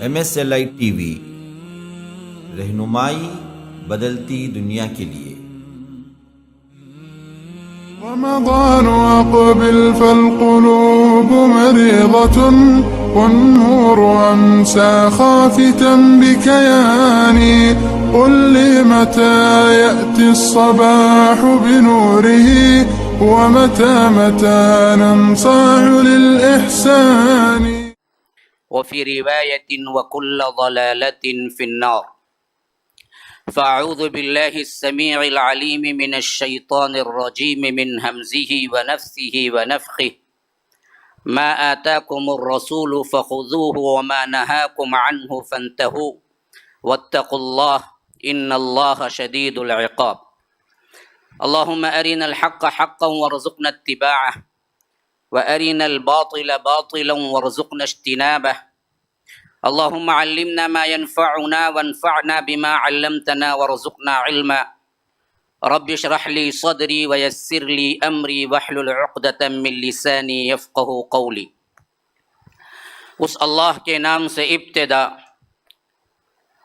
MSLI TV رہنمائی بدلتی دنیا کے لیے۔ رمضان أقبل فالقلوب مريضة والنور أمسى خافتا بكياني، قل لي متى يأتي الصباح بنوره ومتى ننصاع للإحسان. وفي رواية وكل ضلالة في النار. فأعوذ بالله السميع العليم من الشيطان الرجيم من همزه ونفثه ونفخه. ما آتاكم الرسول فخذوه وما نهاكم عنه فانتهوا واتقوا الله إن الله شديد العقاب. اللهم أرنا الحق حقا وارزقنا اتباعه وأرنا الباطل باطلا وارزقنا اجتنابه. اللهم علمنا ما ينفعنا وانفعنا بما علمتنا وارزقنا علما. رب اشرح لي صدري ويسر لي أمري واحلل عقدة من لساني يفقه قولي. اس اللہ کے نام سے ابتدا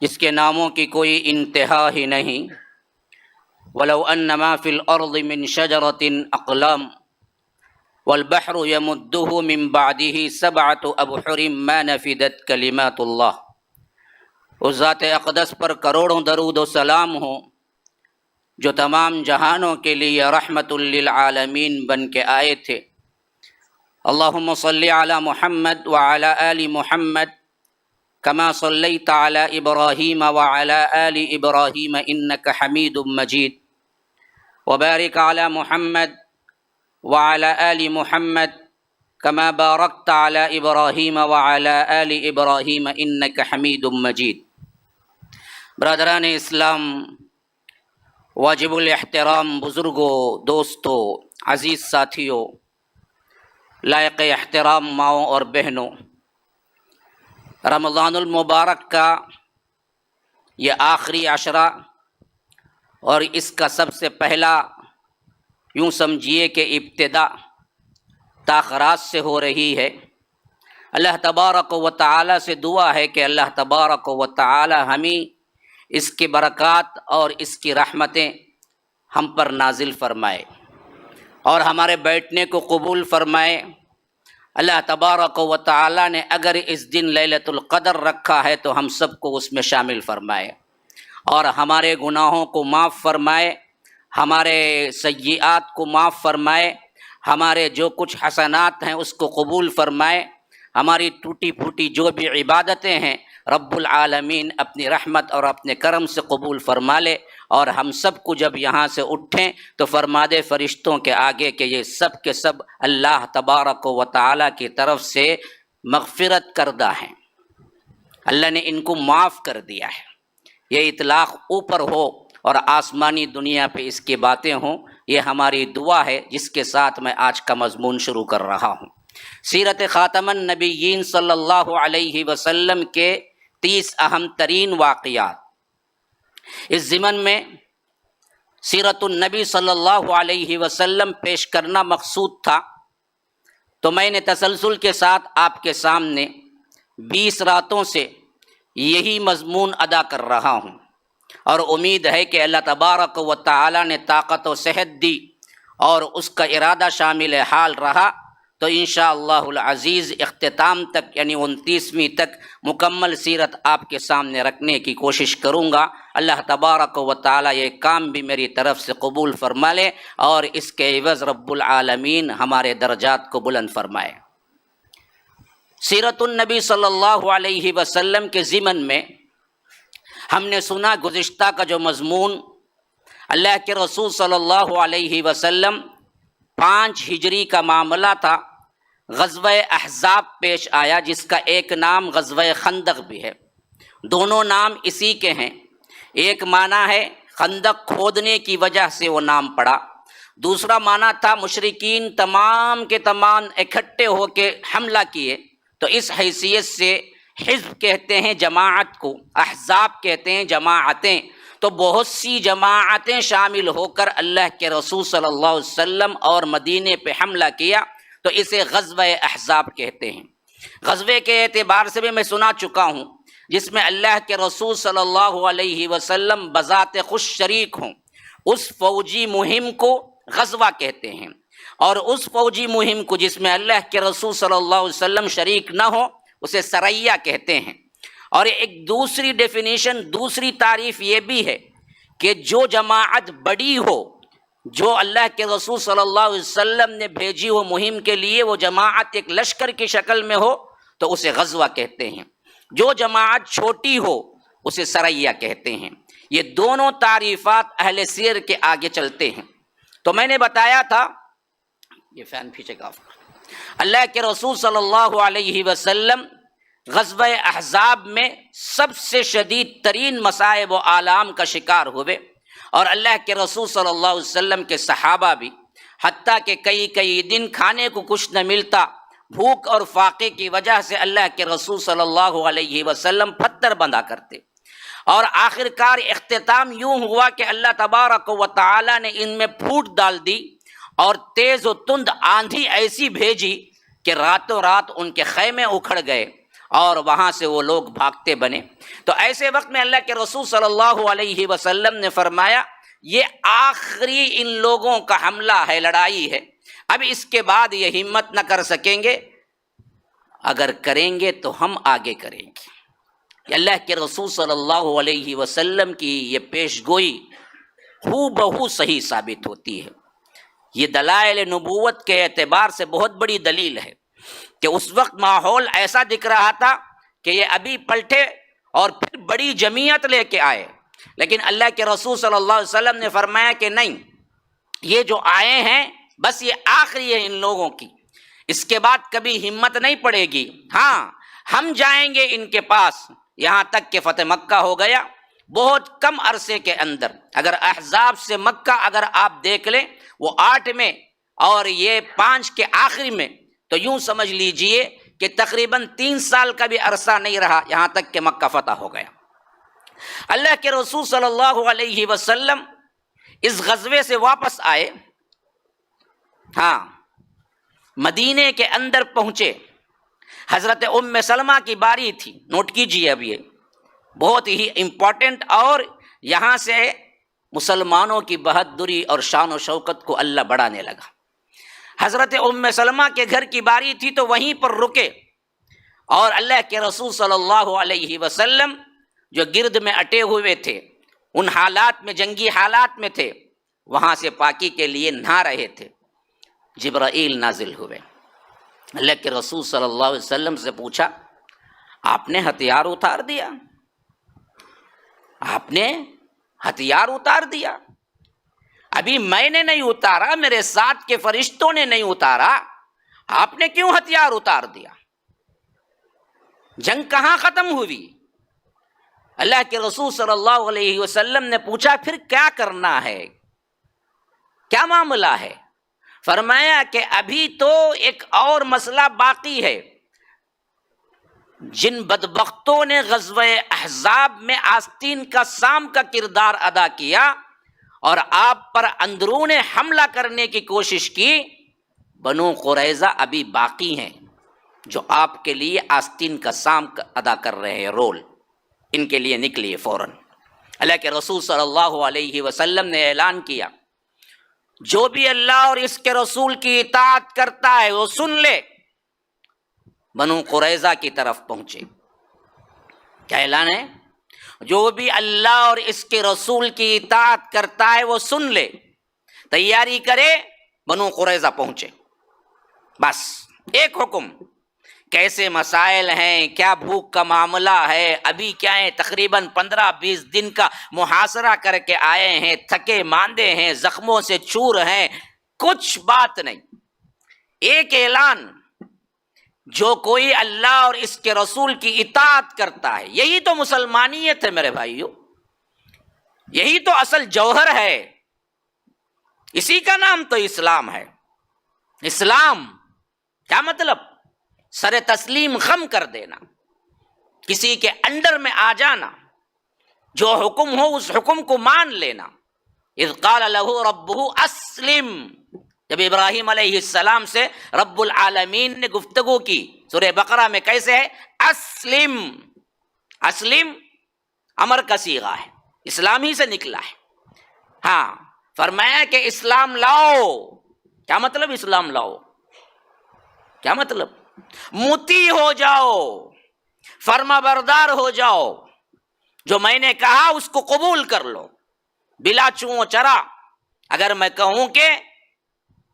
جس کے ناموں کی کوئی انتہا ہی نہیں۔ ولو ان ما فی الارض من شجرۃ اقلام والبحر يمده من بعده سبعة ابحر ما نفدت کلمات اللہ۔ اس ذات اقدس پر کروڑوں درود و سلام ہو جو تمام جہانوں کے لیے رحمت للعالمین بن کے آئے تھے۔ اللہم صلی علی محمد وعلی آل محمد کما صلیت علی ابراہیم وعلی آل ابراہیم انک حمید مجید، وبارک علی محمد وعلى آل محمد كما باركت على إبراهيم وعلى آل إبراهيم إنك حميد مجيد۔ برادران اسلام، واجب الاحترام بزرگوں، دوستوں، عزیز ساتھیوں، لائق احترام ماؤں اور بہنوں، رمضان المبارک کا یہ آخری عشرہ اور اس کا سب سے پہلا یوں سمجھیے کہ ابتدا تاخرات سے ہو رہی ہے۔ اللہ تبارک و تعالی سے دعا ہے کہ اللہ تبارک و تعالی ہمیں اس کی برکات اور اس کی رحمتیں ہم پر نازل فرمائے اور ہمارے بیٹھنے کو قبول فرمائے۔ اللہ تبارک و تعالی نے اگر اس دن لیلۃ القدر رکھا ہے تو ہم سب کو اس میں شامل فرمائے اور ہمارے گناہوں کو معاف فرمائے، ہمارے سیئات کو معاف فرمائے، ہمارے جو کچھ حسنات ہیں اس کو قبول فرمائے، ہماری ٹوٹی پھوٹی جو بھی عبادتیں ہیں رب العالمین اپنی رحمت اور اپنے کرم سے قبول فرما لے، اور ہم سب کو جب یہاں سے اٹھیں تو فرما دے فرشتوں کے آگے کہ یہ سب کے سب اللہ تبارک و تعالیٰ کی طرف سے مغفرت کردہ ہیں، اللہ نے ان کو معاف کر دیا ہے۔ یہ اطلاق اوپر ہو اور آسمانی دنیا پہ اس کی باتیں ہوں، یہ ہماری دعا ہے جس کے ساتھ میں آج کا مضمون شروع کر رہا ہوں۔ سیرت خاتم النبیین صلی اللہ علیہ وسلم کے 30 اہم ترین واقعات۔ اس ضمن میں سیرت النبی صلی اللہ علیہ وسلم پیش کرنا مقصود تھا، تو میں نے تسلسل کے ساتھ آپ کے سامنے 20 راتوں سے یہی مضمون ادا کر رہا ہوں، اور امید ہے کہ اللہ تبارک و تعالی نے طاقت و صحت دی اور اس کا ارادہ شامل حال رہا تو انشاءاللہ العزیز اختتام تک یعنی 29ویں تک مکمل سیرت آپ کے سامنے رکھنے کی کوشش کروں گا۔ اللہ تبارک و تعالی یہ کام بھی میری طرف سے قبول فرما لے اور اس کے عوض رب العالمین ہمارے درجات کو بلند فرمائے۔ سیرت النبی صلی اللہ علیہ وسلم کے ضمن میں ہم نے سنا گزشتہ کا جو مضمون اللہ کے رسول صلی اللہ علیہ وسلم 5 ہجری کا معاملہ تھا، غزوہ احزاب پیش آیا جس کا ایک نام غزوہ خندق بھی ہے، دونوں نام اسی کے ہیں۔ ایک معنی ہے خندق کھودنے کی وجہ سے وہ نام پڑا، دوسرا معنی تھا مشرکین تمام کے تمام اکٹھے ہو کے حملہ کیے، تو اس حیثیت سے حزب کہتے ہیں جماعت کو، احزاب کہتے ہیں جماعتیں، تو بہت سی جماعتیں شامل ہو کر اللہ کے رسول صلی اللہ علیہ وسلم اور مدینے پہ حملہ کیا، تو اسے غزوہ احزاب کہتے ہیں۔ غزوے کے اعتبار سے بھی میں سنا چکا ہوں جس میں اللہ کے رسول صلی اللہ علیہ وسلم بذات خود شریک ہوں، اس فوجی مہم کو غزوہ کہتے ہیں، اور اس فوجی مہم کو جس میں اللہ کے رسول صلی اللہ علیہ وسلم شریک نہ ہو اسے سریہ کہتے ہیں۔ اور ایک دوسری ڈیفینیشن، دوسری تعریف یہ بھی ہے کہ جو جماعت بڑی ہو، جو اللہ کے رسول صلی اللہ علیہ وسلم نے بھیجی ہو مہم کے لیے، وہ جماعت ایک لشکر کی شکل میں ہو تو اسے غزوہ کہتے ہیں، جو جماعت چھوٹی ہو اسے سریہ کہتے ہیں۔ یہ دونوں تعریفات اہل سیر کے آگے چلتے ہیں۔ تو میں نے بتایا تھا، یہ فین پیچھے کا اللہ کے رسول صلی اللہ علیہ وسلم غزوہ احزاب میں سب سے شدید ترین مصائب و آلام کا شکار ہوئے، اور اللہ کے رسول صلی اللہ علیہ وسلم کے صحابہ بھی، حتیٰ کہ کئی دن کھانے کو کچھ نہ ملتا، بھوک اور فاقے کی وجہ سے اللہ کے رسول صلی اللہ علیہ وسلم پتھر بندھا کرتے، اور آخر کار اختتام یوں ہوا کہ اللہ تبارک و تعالی نے ان میں پھوٹ ڈال دی اور تیز و تند آندھی ایسی بھیجی کہ راتوں رات ان کے خیمے اکھڑ گئے اور وہاں سے وہ لوگ بھاگتے بنے۔ تو ایسے وقت میں اللہ کے رسول صلی اللہ علیہ وسلم نے فرمایا یہ آخری ان لوگوں کا حملہ ہے، لڑائی ہے، اب اس کے بعد یہ ہمت نہ کر سکیں گے، اگر کریں گے تو ہم آگے کریں گے۔ اللہ کے رسول صلی اللہ علیہ وسلم کی یہ پیش گوئی ہو بہو صحیح ثابت ہوتی ہے۔ یہ دلائل نبوت کے اعتبار سے بہت بڑی دلیل ہے کہ اس وقت ماحول ایسا دکھ رہا تھا کہ یہ ابھی پلٹے اور پھر بڑی جمعیت لے کے آئے، لیکن اللہ کے رسول صلی اللہ علیہ وسلم نے فرمایا کہ نہیں، یہ جو آئے ہیں بس یہ آخری ہے ان لوگوں کی، اس کے بعد کبھی ہمت نہیں پڑے گی، ہاں ہم جائیں گے ان کے پاس، یہاں تک کہ فتح مکہ ہو گیا بہت کم عرصے کے اندر۔ اگر احزاب سے مکہ اگر آپ دیکھ لیں وہ 8 میں اور یہ 5 کے آخری میں، تو یوں سمجھ لیجئے کہ تقریباً 3 سال کا بھی عرصہ نہیں رہا یہاں تک کہ مکہ فتح ہو گیا۔ اللہ کے رسول صلی اللہ علیہ وسلم اس غزوے سے واپس آئے، ہاں مدینے کے اندر پہنچے، حضرت ام سلمہ کی باری تھی، نوٹ کیجئے اب یہ بہت ہی امپورٹنٹ، اور یہاں سے مسلمانوں کی بہادری اور شان و شوکت کو اللہ بڑھانے لگا۔ حضرت ام سلمہ کے گھر کی باری تھی تو وہیں پر رکے، اور اللہ کے رسول صلی اللہ علیہ وسلم جو گرد میں اٹے ہوئے تھے، ان حالات میں، جنگی حالات میں تھے، وہاں سے پاکی کے لیے نہا رہے تھے، جبرائیل نازل ہوئے۔ اللہ کے رسول صلی اللہ علیہ وسلم سے پوچھا آپ نے ہتھیار اتار دیا؟ آپ نے ہتھیار اتار دیا؟ ابھی میں نے نہیں اتارا، میرے ساتھ کے فرشتوں نے نہیں اتارا، آپ نے کیوں ہتھیار اتار دیا؟ جنگ کہاں ختم ہوئی؟ اللہ کے رسول صلی اللہ علیہ وسلم نے پوچھا پھر کیا کرنا ہے، کیا معاملہ ہے؟ فرمایا کہ ابھی تو ایک اور مسئلہ باقی ہے۔ جن بدبختوں نے غزوہ احزاب میں آستین کا سام کا کردار ادا کیا اور آپ پر اندرون حملہ کرنے کی کوشش کی، بنو قریظہ ابھی باقی ہیں جو آپ کے لیے آستین کا سام ادا کر رہے ہیں رول، ان کے لیے نکلیے فوراً۔ اللہ کے رسول صلی اللہ علیہ وسلم نے اعلان کیا جو بھی اللہ اور اس کے رسول کی اطاعت کرتا ہے وہ سن لے۔ بنو قریظہ کی طرف پہنچے، کیا اعلان ہے؟ جو بھی اللہ اور اس کے رسول کی اطاعت کرتا ہے وہ سن لے، تیاری کرے، بنو قریظہ پہنچے۔ بس ایک حکم، کیسے مسائل ہیں، کیا بھوک کا معاملہ ہے، ابھی کیا ہے، تقریباً 15-20 دن کا محاصرہ کر کے آئے ہیں، تھکے ماندے ہیں، زخموں سے چور ہیں، کچھ بات نہیں، ایک اعلان، جو کوئی اللہ اور اس کے رسول کی اطاعت کرتا ہے، یہی تو مسلمانیت ہے میرے بھائیو، یہی تو اصل جوہر ہے، اسی کا نام تو اسلام ہے۔ اسلام کیا مطلب؟ سر تسلیم خم کر دینا، کسی کے انڈر میں آ جانا، جو حکم ہو اس حکم کو مان لینا۔ اذ قال له ربه اسلم، جب ابراہیم علیہ السلام سے رب العالمین نے گفتگو کی، سورہ بقرہ میں کیسے ہے؟ اسلم، اسلم امر کا صیغہ ہے، اسلام ہی سے نکلا ہے۔ ہاں، فرمایا کہ اسلام لاؤ۔ کیا مطلب اسلام لاؤ؟ کیا مطلب؟ مطیع ہو جاؤ، فرما بردار ہو جاؤ، جو میں نے کہا اس کو قبول کر لو بلا چوں چرا۔ اگر میں کہوں کہ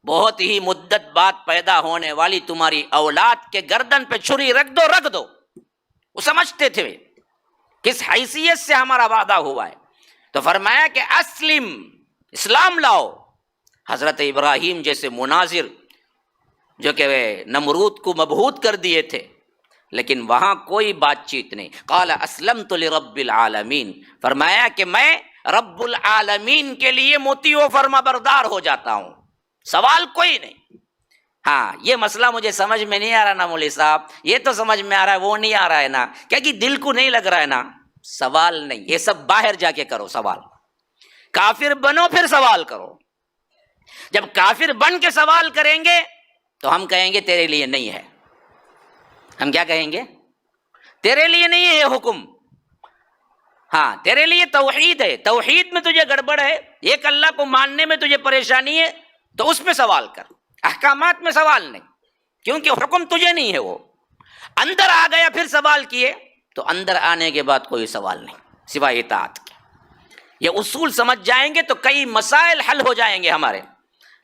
بہت ہی مدت بعد پیدا ہونے والی تمہاری اولاد کے گردن پہ چھری رکھ دو، رکھ دو۔ وہ سمجھتے تھے کس حیثیت سے ہمارا وعدہ ہوا ہے، تو فرمایا کہ اسلم، اسلام لاؤ۔ حضرت ابراہیم جیسے مناظر جو کہ نمرود کو مبہوت کر دیے تھے، لیکن وہاں کوئی بات چیت نہیں۔ قال اسلمت لرب العالمین، فرمایا کہ میں رب العالمین کے لیے مطیع و فرما بردار ہو جاتا ہوں، سوال کوئی نہیں۔ ہاں، یہ مسئلہ مجھے سمجھ میں نہیں آ رہا نا مولوی صاحب، یہ تو سمجھ میں آ رہا ہے، وہ نہیں آ رہا ہے نا، کیا کہ دل کو نہیں لگ رہا ہے نا، سوال نہیں، یہ سب باہر جا کے کرو سوال۔ کافر بنو پھر سوال کرو۔ جب کافر بن کے سوال کریں گے تو ہم کہیں گے تیرے لیے نہیں ہے۔ ہم کیا کہیں گے؟ تیرے لیے نہیں ہے یہ حکم، ہاں تیرے لیے توحید ہے، توحید میں تجھے گڑبڑ ہے، ایک اللہ کو ماننے میں تجھے پریشانی ہے، تو اس پہ سوال کر، احکامات میں سوال نہیں، کیونکہ حکم تجھے نہیں ہے۔ وہ اندر آ گیا پھر سوال کیے، تو اندر آنے کے بعد کوئی سوال نہیں سوائے اطاعت کے۔ یہ اصول سمجھ جائیں گے تو کئی مسائل حل ہو جائیں گے ہمارے،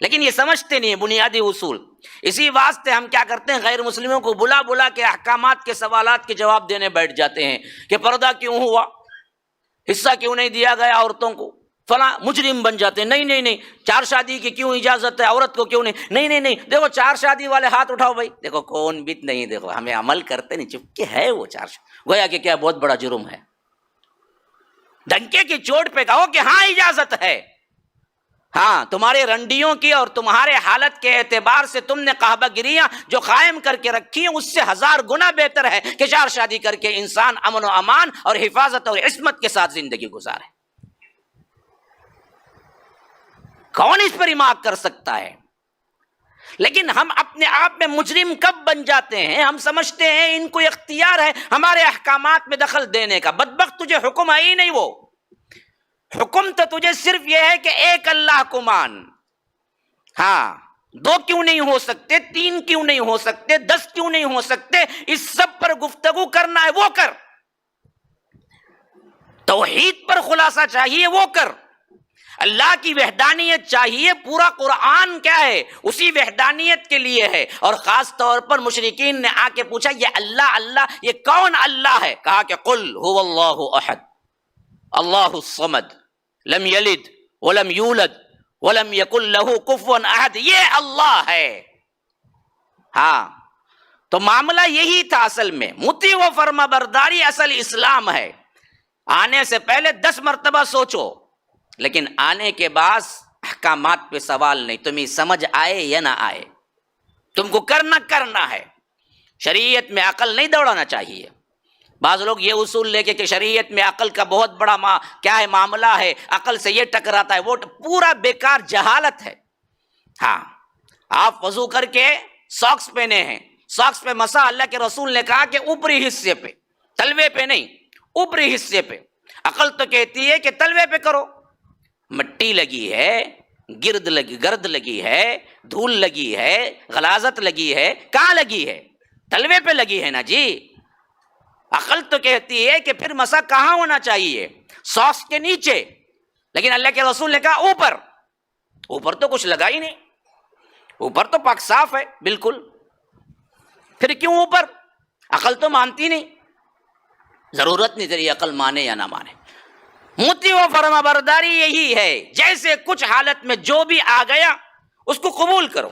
لیکن یہ سمجھتے نہیں بنیادی اصول۔ اسی واسطے ہم کیا کرتے ہیں، غیر مسلموں کو بلا بلا کے احکامات کے سوالات کے جواب دینے بیٹھ جاتے ہیں کہ پردہ کیوں ہوا، حصہ کیوں نہیں دیا گیا عورتوں کو، فلاں مجرم بن جاتے ہیں۔ نہیں نہیں نہیں، 4 شادی کی کیوں اجازت ہے، عورت کو کیوں نہیں؟ نہیں نہیں نہیں، دیکھو 4 شادی والے ہاتھ اٹھاؤ بھائی، دیکھو کون بھی نہیں، دیکھو ہمیں عمل کرتے نہیں، چپکے ہے وہ 4 گویا کہ کیا بہت بڑا جرم ہے۔ ڈنکے کی چوٹ پہ کہو کہ ہاں اجازت ہے، ہاں تمہارے رنڈیوں کی اور تمہارے حالت کے اعتبار سے تم نے قحبہ گریاں جو قائم کر کے رکھی ہیں اس سے 1000 گنا بہتر ہے کہ 4 شادی کر کے انسان امن و امان اور حفاظت اور عصمت کے ساتھ زندگی گزارے۔ کون اس پر ایمان کر سکتا ہے؟ لیکن ہم اپنے آپ میں مجرم کب بن جاتے ہیں؟ ہم سمجھتے ہیں ان کو اختیار ہے ہمارے احکامات میں دخل دینے کا۔ بدبخت، تجھے حکم ہے ہی نہیں، وہ حکم تو تجھے صرف یہ ہے کہ ایک اللہ کو مان۔ ہاں، 2 کیوں نہیں ہو سکتے، 3 کیوں نہیں ہو سکتے، 10 کیوں نہیں ہو سکتے، اس سب پر گفتگو کرنا ہے وہ کر۔ توحید پر خلاصہ چاہیے وہ کر۔ اللہ کی وحدانیت چاہیے، پورا قرآن کیا ہے، اسی وحدانیت کے لیے ہے۔ اور خاص طور پر مشرکین نے آ کے پوچھا یہ اللہ اللہ یہ کون اللہ ہے؟ کہا کہ قل هو اللہ احد اللہ الصمد لم یلد ولم یولد ولم یکن له کفوا احد، یہ اللہ ہے۔ ہاں، تو معاملہ یہی تھا اصل میں، مطیع و فرما برداری اصل اسلام ہے۔ آنے سے پہلے 10 مرتبہ سوچو، لیکن آنے کے بعد احکامات پہ سوال نہیں، تمہیں سمجھ آئے یا نہ آئے، تم کو کرنا ہے۔ شریعت میں عقل نہیں دوڑانا چاہیے۔ بعض لوگ یہ اصول لے کے کہ شریعت میں عقل کا بہت بڑا کیا ہے معاملہ ہے، عقل سے یہ ٹکراتا ہے، وہ پورا بیکار جہالت ہے۔ ہاں، آپ وضو کر کے ساکس پہنے ہیں، ساکس پہ مسا اللہ کے رسول نے کہا کہ اوپری حصے پہ، تلوے پہ نہیں، اوپری حصے پہ۔ عقل تو کہتی ہے کہ تلوے پہ کرو، مٹی لگی ہے، گرد لگی ہے، دھول لگی ہے، غلاظت لگی ہے، کہاں لگی ہے؟ تلوے پہ لگی ہے نا جی۔ عقل تو کہتی ہے کہ پھر مسا کہاں ہونا چاہیے؟ ساکس کے نیچے، لیکن اللہ کے رسول نے کہا اوپر۔ اوپر تو کچھ لگا ہی نہیں، اوپر تو پاک صاف ہے بالکل، پھر کیوں اوپر؟ عقل تو مانتی نہیں، ضرورت نہیں تیری عقل مانے یا نہ مانے۔ مطیع و فرما برداری یہی ہے، جیسے کچھ حالت میں جو بھی آ گیا اس کو قبول کرو،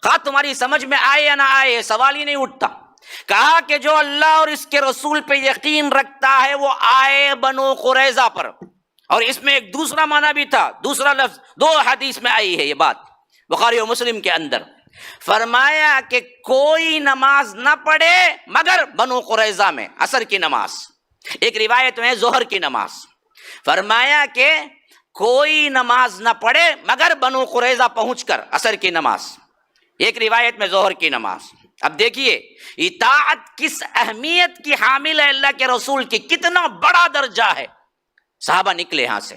خواہ تمہاری سمجھ میں آئے یا نہ آئے، سوال ہی نہیں اٹھتا۔ کہا کہ جو اللہ اور اس کے رسول پہ یقین رکھتا ہے وہ آئے بنو قریظہ پر۔ اور اس میں ایک دوسرا معنی بھی تھا، دوسرا لفظ 2 حدیث میں آئی ہے یہ بات، بخاری و مسلم کے اندر۔ فرمایا کہ کوئی نماز نہ پڑھے مگر بنو قریظہ میں عصر کی نماز، ایک روایت میں ظہر کی نماز۔ فرمایا کہ کوئی نماز نہ پڑھے مگر بنو قریظہ پہنچ کر عصر کی نماز، ایک روایت میں ظہر کی نماز۔ اب دیکھیے اطاعت کس اہمیت کی حامل ہے اللہ کے رسول کی، کتنا بڑا درجہ ہے۔ صحابہ نکلے یہاں سے،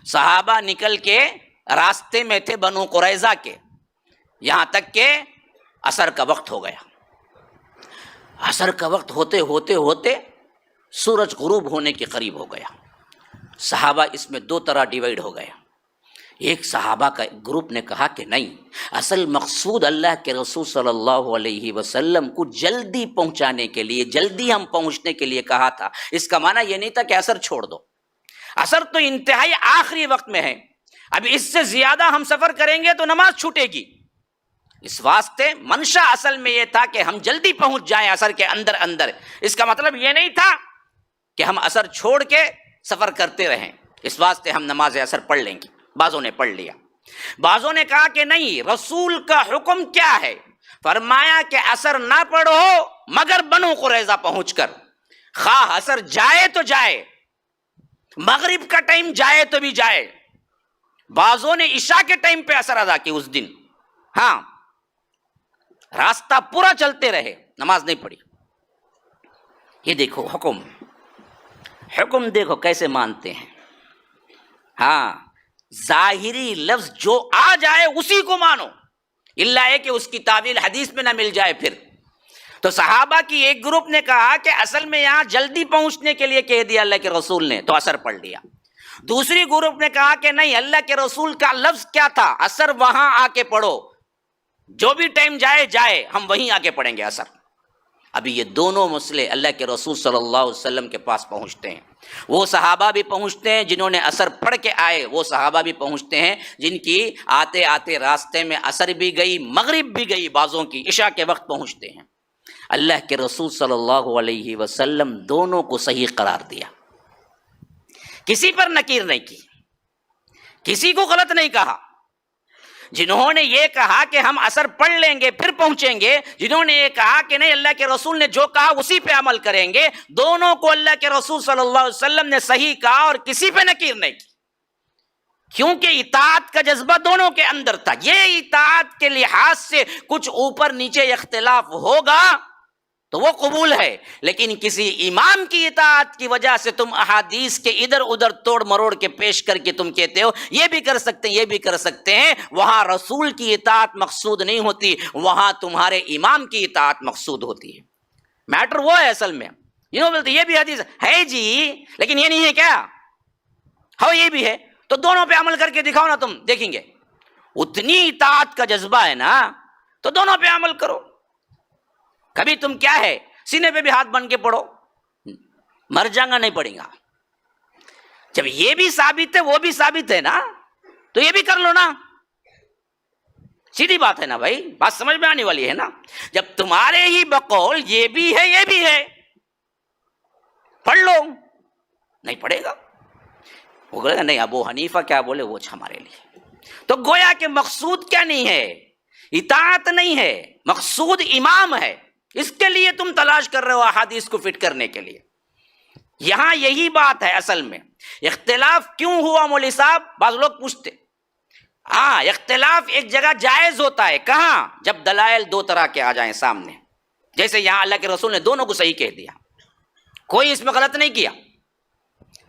صحابہ نکل کے راستے میں تھے بنو قریظہ کے، یہاں تک کہ عصر کا وقت ہو گیا۔ عصر کا وقت ہوتے ہوتے ہوتے سورج غروب ہونے کے قریب ہو گیا۔ صحابہ اس میں دو طرح ڈیوائیڈ ہو گئے۔ ایک صحابہ کا گروپ نے کہا کہ نہیں، اصل مقصود اللہ کے رسول صلی اللہ علیہ وسلم کو جلدی پہنچانے کے لیے، جلدی ہم پہنچنے کے لیے کہا تھا۔ اس کا معنی یہ نہیں تھا کہ عصر چھوڑ دو، عصر تو انتہائی آخری وقت میں ہے، اب اس سے زیادہ ہم سفر کریں گے تو نماز چھوٹے گی۔ اس واسطے منشا اصل میں یہ تھا کہ ہم جلدی پہنچ جائیں عصر کے اندر اندر۔ اس کا مطلب یہ نہیں تھا کہ ہم عصر چھوڑ کے سفر کرتے رہیں، اس واسطے ہم نماز عصر پڑھ لیں گے۔ بعضوں نے پڑھ لیا، بعضوں نے کہا کہ نہیں، رسول کا حکم کیا ہے، فرمایا کہ عصر نہ پڑھو مگر بنو قریظہ پہنچ کر، خواہ عصر جائے تو جائے، مغرب کا ٹائم جائے تو بھی جائے۔ بعضوں نے عشاء کے ٹائم پہ عصر ادا کی اس دن، ہاں راستہ پورا چلتے رہے، نماز نہیں پڑھی۔ یہ دیکھو حکم دیکھو کیسے مانتے ہیں، ہاں ظاہری لفظ جو آ جائے اسی کو مانو، اللہ ہے کہ اس کی تعویل حدیث میں نہ مل جائے۔ پھر تو صحابہ کی ایک گروپ نے کہا کہ اصل میں یہاں جلدی پہنچنے کے لیے کہہ دیا اللہ کے رسول نے، تو عصر پڑھ لیا۔ دوسری گروپ نے کہا کہ نہیں، اللہ کے رسول کا لفظ کیا تھا، عصر وہاں آ کے پڑھو، جو بھی ٹائم جائے ہم وہیں آ کے پڑھیں گے عصر۔ ابھی یہ دونوں مسئلے اللہ کے رسول صلی اللہ علیہ وسلم کے پاس پہنچتے ہیں، وہ صحابہ بھی پہنچتے ہیں جنہوں نے عصر پڑھ کے آئے، وہ صحابہ بھی پہنچتے ہیں جن کی آتے آتے راستے میں عصر بھی گئی، مغرب بھی گئی، بعضوں کی عشاء کے وقت پہنچتے ہیں۔ اللہ کے رسول صلی اللہ علیہ وسلم دونوں کو صحیح قرار دیا، کسی پر نکیر نہیں کی، کسی کو غلط نہیں کہا۔ جنہوں نے یہ کہا کہ ہم عصر پڑھ لیں گے پھر پہنچیں گے، جنہوں نے یہ کہا کہ نہیں اللہ کے رسول نے جو کہا اسی پہ عمل کریں گے، دونوں کو اللہ کے رسول صلی اللہ علیہ وسلم نے صحیح کہا اور کسی پہ نکیر نہیں کی، کیونکہ اطاعت کا جذبہ دونوں کے اندر تھا۔ یہ اطاعت کے لحاظ سے کچھ اوپر نیچے اختلاف ہوگا تو وہ قبول ہے، لیکن کسی امام کی اطاعت کی وجہ سے تم احادیث کے ادھر ادھر توڑ مروڑ کے پیش کر کے تم کہتے ہو یہ بھی کر سکتے ہیں یہ بھی کر سکتے ہیں، وہاں رسول کی اطاعت مقصود نہیں ہوتی، وہاں تمہارے امام کی اطاعت مقصود ہوتی ہے۔ میٹر وہ ہے اصل میں، بولتے یہ بھی حدیث ہے جی لیکن یہ نہیں ہے کیا، ہو یہ بھی ہے، تو دونوں پہ عمل کر کے دکھاؤ نا، تم دیکھیں گے اتنی اطاعت کا جذبہ ہے نا تو دونوں پہ عمل کرو۔ کبھی تم کیا ہے سینے پہ بھی ہاتھ بن کے پڑھو، مر جاؤں گا نہیں پڑھیں گا، جب یہ بھی ثابت ہے وہ بھی ثابت ہے نا تو یہ بھی کر لو نا، سیدھی بات ہے نا بھائی، بات سمجھ میں آنے والی ہے نا۔ جب تمہارے ہی بقول یہ بھی ہے یہ بھی ہے، پڑھ لو، نہیں پڑھے گا وہ کہے گا نہیں ابو حنیفہ کیا بولے وہ ہمارے لیے، تو گویا کہ مقصود کیا نہیں ہے، اطاعت نہیں ہے، مقصود امام ہے، اس کے لیے تم تلاش کر رہے ہو احادیث کو فٹ کرنے کے لیے۔ یہاں یہی بات ہے اصل میں۔ اختلاف کیوں ہوا مولوی صاحب، بعض لوگ پوچھتے، ہاں اختلاف ایک جگہ جائز ہوتا ہے، کہاں؟ جب دلائل دو طرح کے آ جائیں سامنے، جیسے یہاں اللہ کے رسول نے دونوں کو صحیح کہہ دیا، کوئی اس میں غلط نہیں کیا،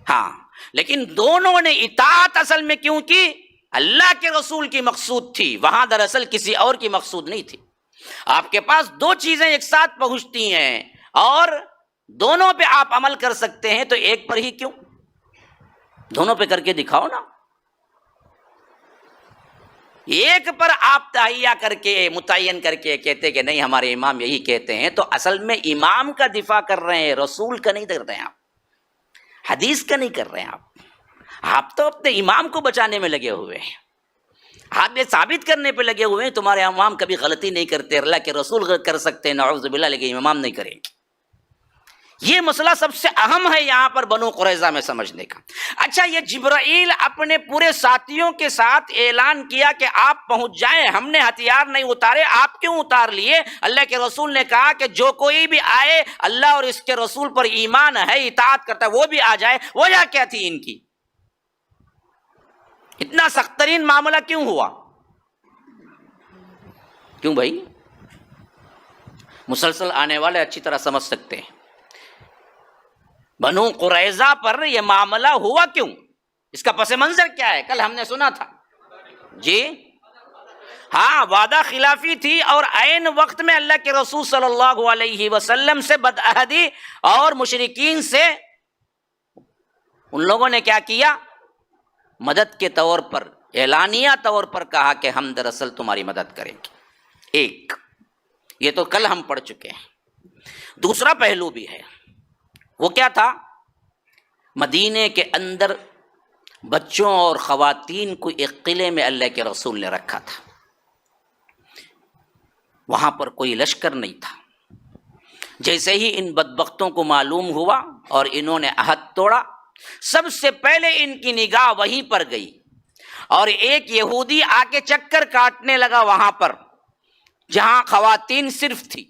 ہاں لیکن دونوں نے اطاعت اصل میں کیوں کی؟ اللہ کے رسول کی مقصود تھی، وہاں دراصل کسی اور کی مقصود نہیں تھی۔ آپ کے پاس دو چیزیں ایک ساتھ پہنچتی ہیں اور دونوں پہ آپ عمل کر سکتے ہیں، تو ایک پر ہی کیوں؟ دونوں پہ کر کے دکھاؤ نا۔ ایک پر آپ تہیہ کر کے متعین کر کے کہتے کہ نہیں ہمارے امام یہی کہتے ہیں، تو اصل میں امام کا دفاع کر رہے ہیں، رسول کا نہیں کر رہے ہیں آپ، حدیث کا نہیں کر رہے ہیں آپ تو اپنے امام کو بچانے میں لگے ہوئے ہیں، آپ یہ ثابت کرنے پہ لگے ہوئے ہیں تمہارے امام کبھی غلطی نہیں کرتے، اللہ کے رسول کر سکتے ہیں نعوذ باللہ لیکن امام نہیں کریں گے۔ یہ مسئلہ سب سے اہم ہے یہاں پر بنو قریظہ میں سمجھنے کا۔ اچھا، یہ جبرائیل اپنے پورے ساتھیوں کے ساتھ اعلان کیا کہ آپ پہنچ جائیں، ہم نے ہتھیار نہیں اتارے، آپ کیوں اتار لیے؟ اللہ کے رسول نے کہا کہ جو کوئی بھی آئے اللہ اور اس کے رسول پر ایمان ہے، اطاعت کرتا ہے، وہ بھی آ جائے۔ وجہ کیا تھی ان کی؟ اتنا سخت ترین معاملہ کیوں ہوا؟ کیوں بھائی؟ مسلسل آنے والے اچھی طرح سمجھ سکتے ہیں۔ بنو قریظہ پر یہ معاملہ ہوا کیوں؟ اس کا پس منظر کیا ہے؟ کل ہم نے سنا تھا جی ہاں، وعدہ خلافی تھی، اور عین وقت میں اللہ کے رسول صلی اللہ علیہ وسلم سے بدعہدی، اور مشرکین سے ان لوگوں نے کیا کیا؟ مدد کے طور پر، اعلانیہ طور پر کہا کہ ہم دراصل تمہاری مدد کریں گے۔ ایک یہ تو کل ہم پڑھ چکے ہیں۔ دوسرا پہلو بھی ہے، وہ کیا تھا؟ مدینے کے اندر بچوں اور خواتین کو ایک قلعے میں اللہ کے رسول نے رکھا تھا، وہاں پر کوئی لشکر نہیں تھا۔ جیسے ہی ان بدبختوں کو معلوم ہوا اور انہوں نے عہد توڑا، سب سے پہلے ان کی نگاہ وہیں پر گئی، اور ایک یہودی آ کے چکر کاٹنے لگا وہاں پر جہاں خواتین صرف تھی۔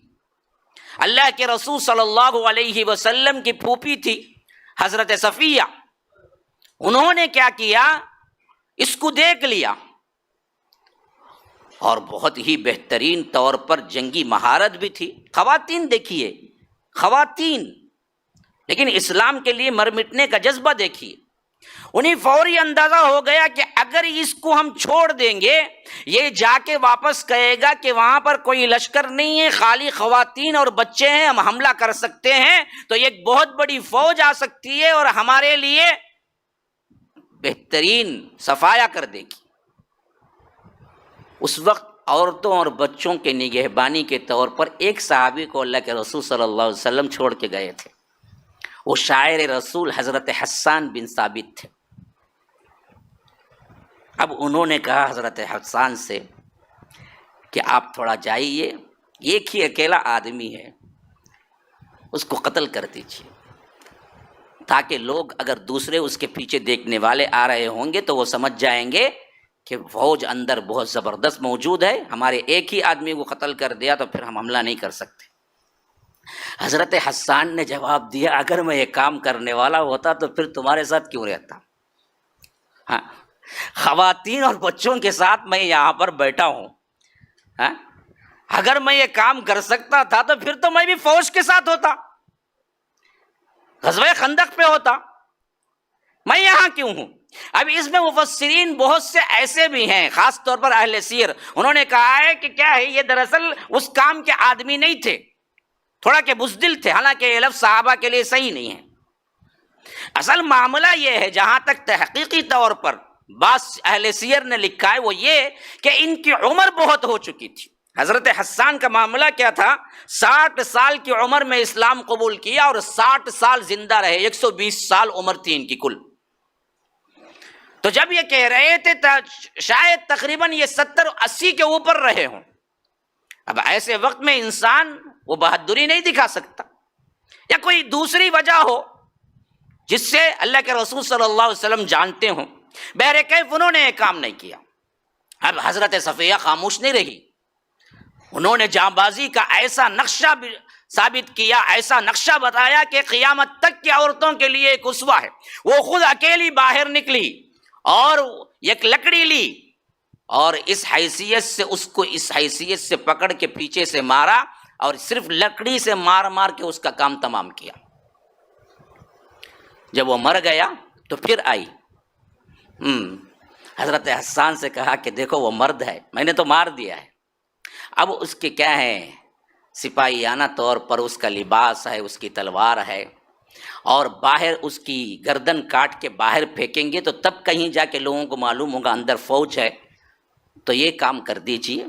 اللہ کے رسول صلی اللہ علیہ وسلم کی پھوپھی تھی حضرت صفیہ، انہوں نے کیا کیا؟ اس کو دیکھ لیا، اور بہت ہی بہترین طور پر جنگی مہارت بھی تھی۔ خواتین دیکھیے، خواتین، لیکن اسلام کے لیے مر مٹنے کا جذبہ دیکھیے۔ انہیں فوری اندازہ ہو گیا کہ اگر اس کو ہم چھوڑ دیں گے، یہ جا کے واپس کہے گا کہ وہاں پر کوئی لشکر نہیں ہے، خالی خواتین اور بچے ہیں، ہم حملہ کر سکتے ہیں، تو ایک بہت بڑی فوج آ سکتی ہے اور ہمارے لیے بہترین صفایا کر دے گی۔ اس وقت عورتوں اور بچوں کے نگہبانی کے طور پر ایک صحابی کو اللہ کے رسول صلی اللہ علیہ وسلم چھوڑ کے گئے تھے، وہ شاعر رسول حضرت حسان بن ثابت تھے۔ اب انہوں نے کہا حضرت حسان سے کہ آپ تھوڑا جائیے، ایک ہی اکیلا آدمی ہے، اس کو قتل کر دیجیے، تاکہ لوگ اگر دوسرے اس کے پیچھے دیکھنے والے آ رہے ہوں گے تو وہ سمجھ جائیں گے کہ فوج اندر بہت زبردست موجود ہے، ہمارے ایک ہی آدمی کو قتل کر دیا تو پھر ہم حملہ نہیں کر سکتے۔ حضرت حسان نے جواب دیا، اگر میں یہ کام کرنے والا ہوتا تو پھر تمہارے ساتھ کیوں رہتا؟ ہاں، خواتین اور بچوں کے ساتھ میں یہاں پر بیٹھا ہوں، ہاں؟ اگر میں یہ کام کر سکتا تھا تو پھر تو میں بھی فوج کے ساتھ ہوتا، غزوہ خندق پہ ہوتا، میں یہاں کیوں ہوں؟ اب اس میں مفسرین بہت سے ایسے بھی ہیں، خاص طور پر اہل سیر، انہوں نے کہا ہے کہ کیا ہے، یہ دراصل اس کام کے آدمی نہیں تھے، تھوڑا کہ بزدل تھے، حالانکہ یہ لفظ صحابہ کے لیے صحیح نہیں ہے۔ اصل معاملہ یہ ہے، جہاں تک تحقیقی طور پر بعض اہل سیر نے لکھا ہے، وہ یہ کہ ان کی عمر بہت ہو چکی تھی۔ حضرت حسان کا معاملہ کیا تھا؟ 60 سال کی عمر میں اسلام قبول کیا اور 60 سال زندہ رہے، 120 سال عمر تھی ان کی کل۔ تو جب یہ کہہ رہے تھے شاید تقریباً یہ 70-80 کے اوپر رہے ہوں۔ اب ایسے وقت میں انسان وہ بہادری نہیں دکھا سکتا، یا کوئی دوسری وجہ ہو جس سے اللہ کے رسول صلی اللہ علیہ وسلم جانتے ہوں، بہرکیف انہوں نے یہ کام نہیں کیا۔ اب حضرت صفیہ خاموش نہیں رہی، انہوں نے جانبازی کا ایسا نقشہ ثابت کیا، ایسا نقشہ بتایا کہ قیامت تک کی عورتوں کے لیے ایک اسوہ ہے۔ وہ خود اکیلی باہر نکلی اور ایک لکڑی لی، اور اس حیثیت سے اس کو اس حیثیت سے پکڑ کے پیچھے سے مارا، اور صرف لکڑی سے مار مار کے اس کا کام تمام کیا۔ جب وہ مر گیا تو پھر آئی، حضرت حسان سے کہا کہ دیکھو وہ مرد ہے، میں نے تو مار دیا ہے، اب اس کے کیا ہے، سپاہیانہ طور پر اس کا لباس ہے، اس کی تلوار ہے، اور باہر اس کی گردن کاٹ کے باہر پھینکیں گے تو تب کہیں جا کے لوگوں کو معلوم ہوگا اندر فوج ہے، تو یہ کام کر دیجیے۔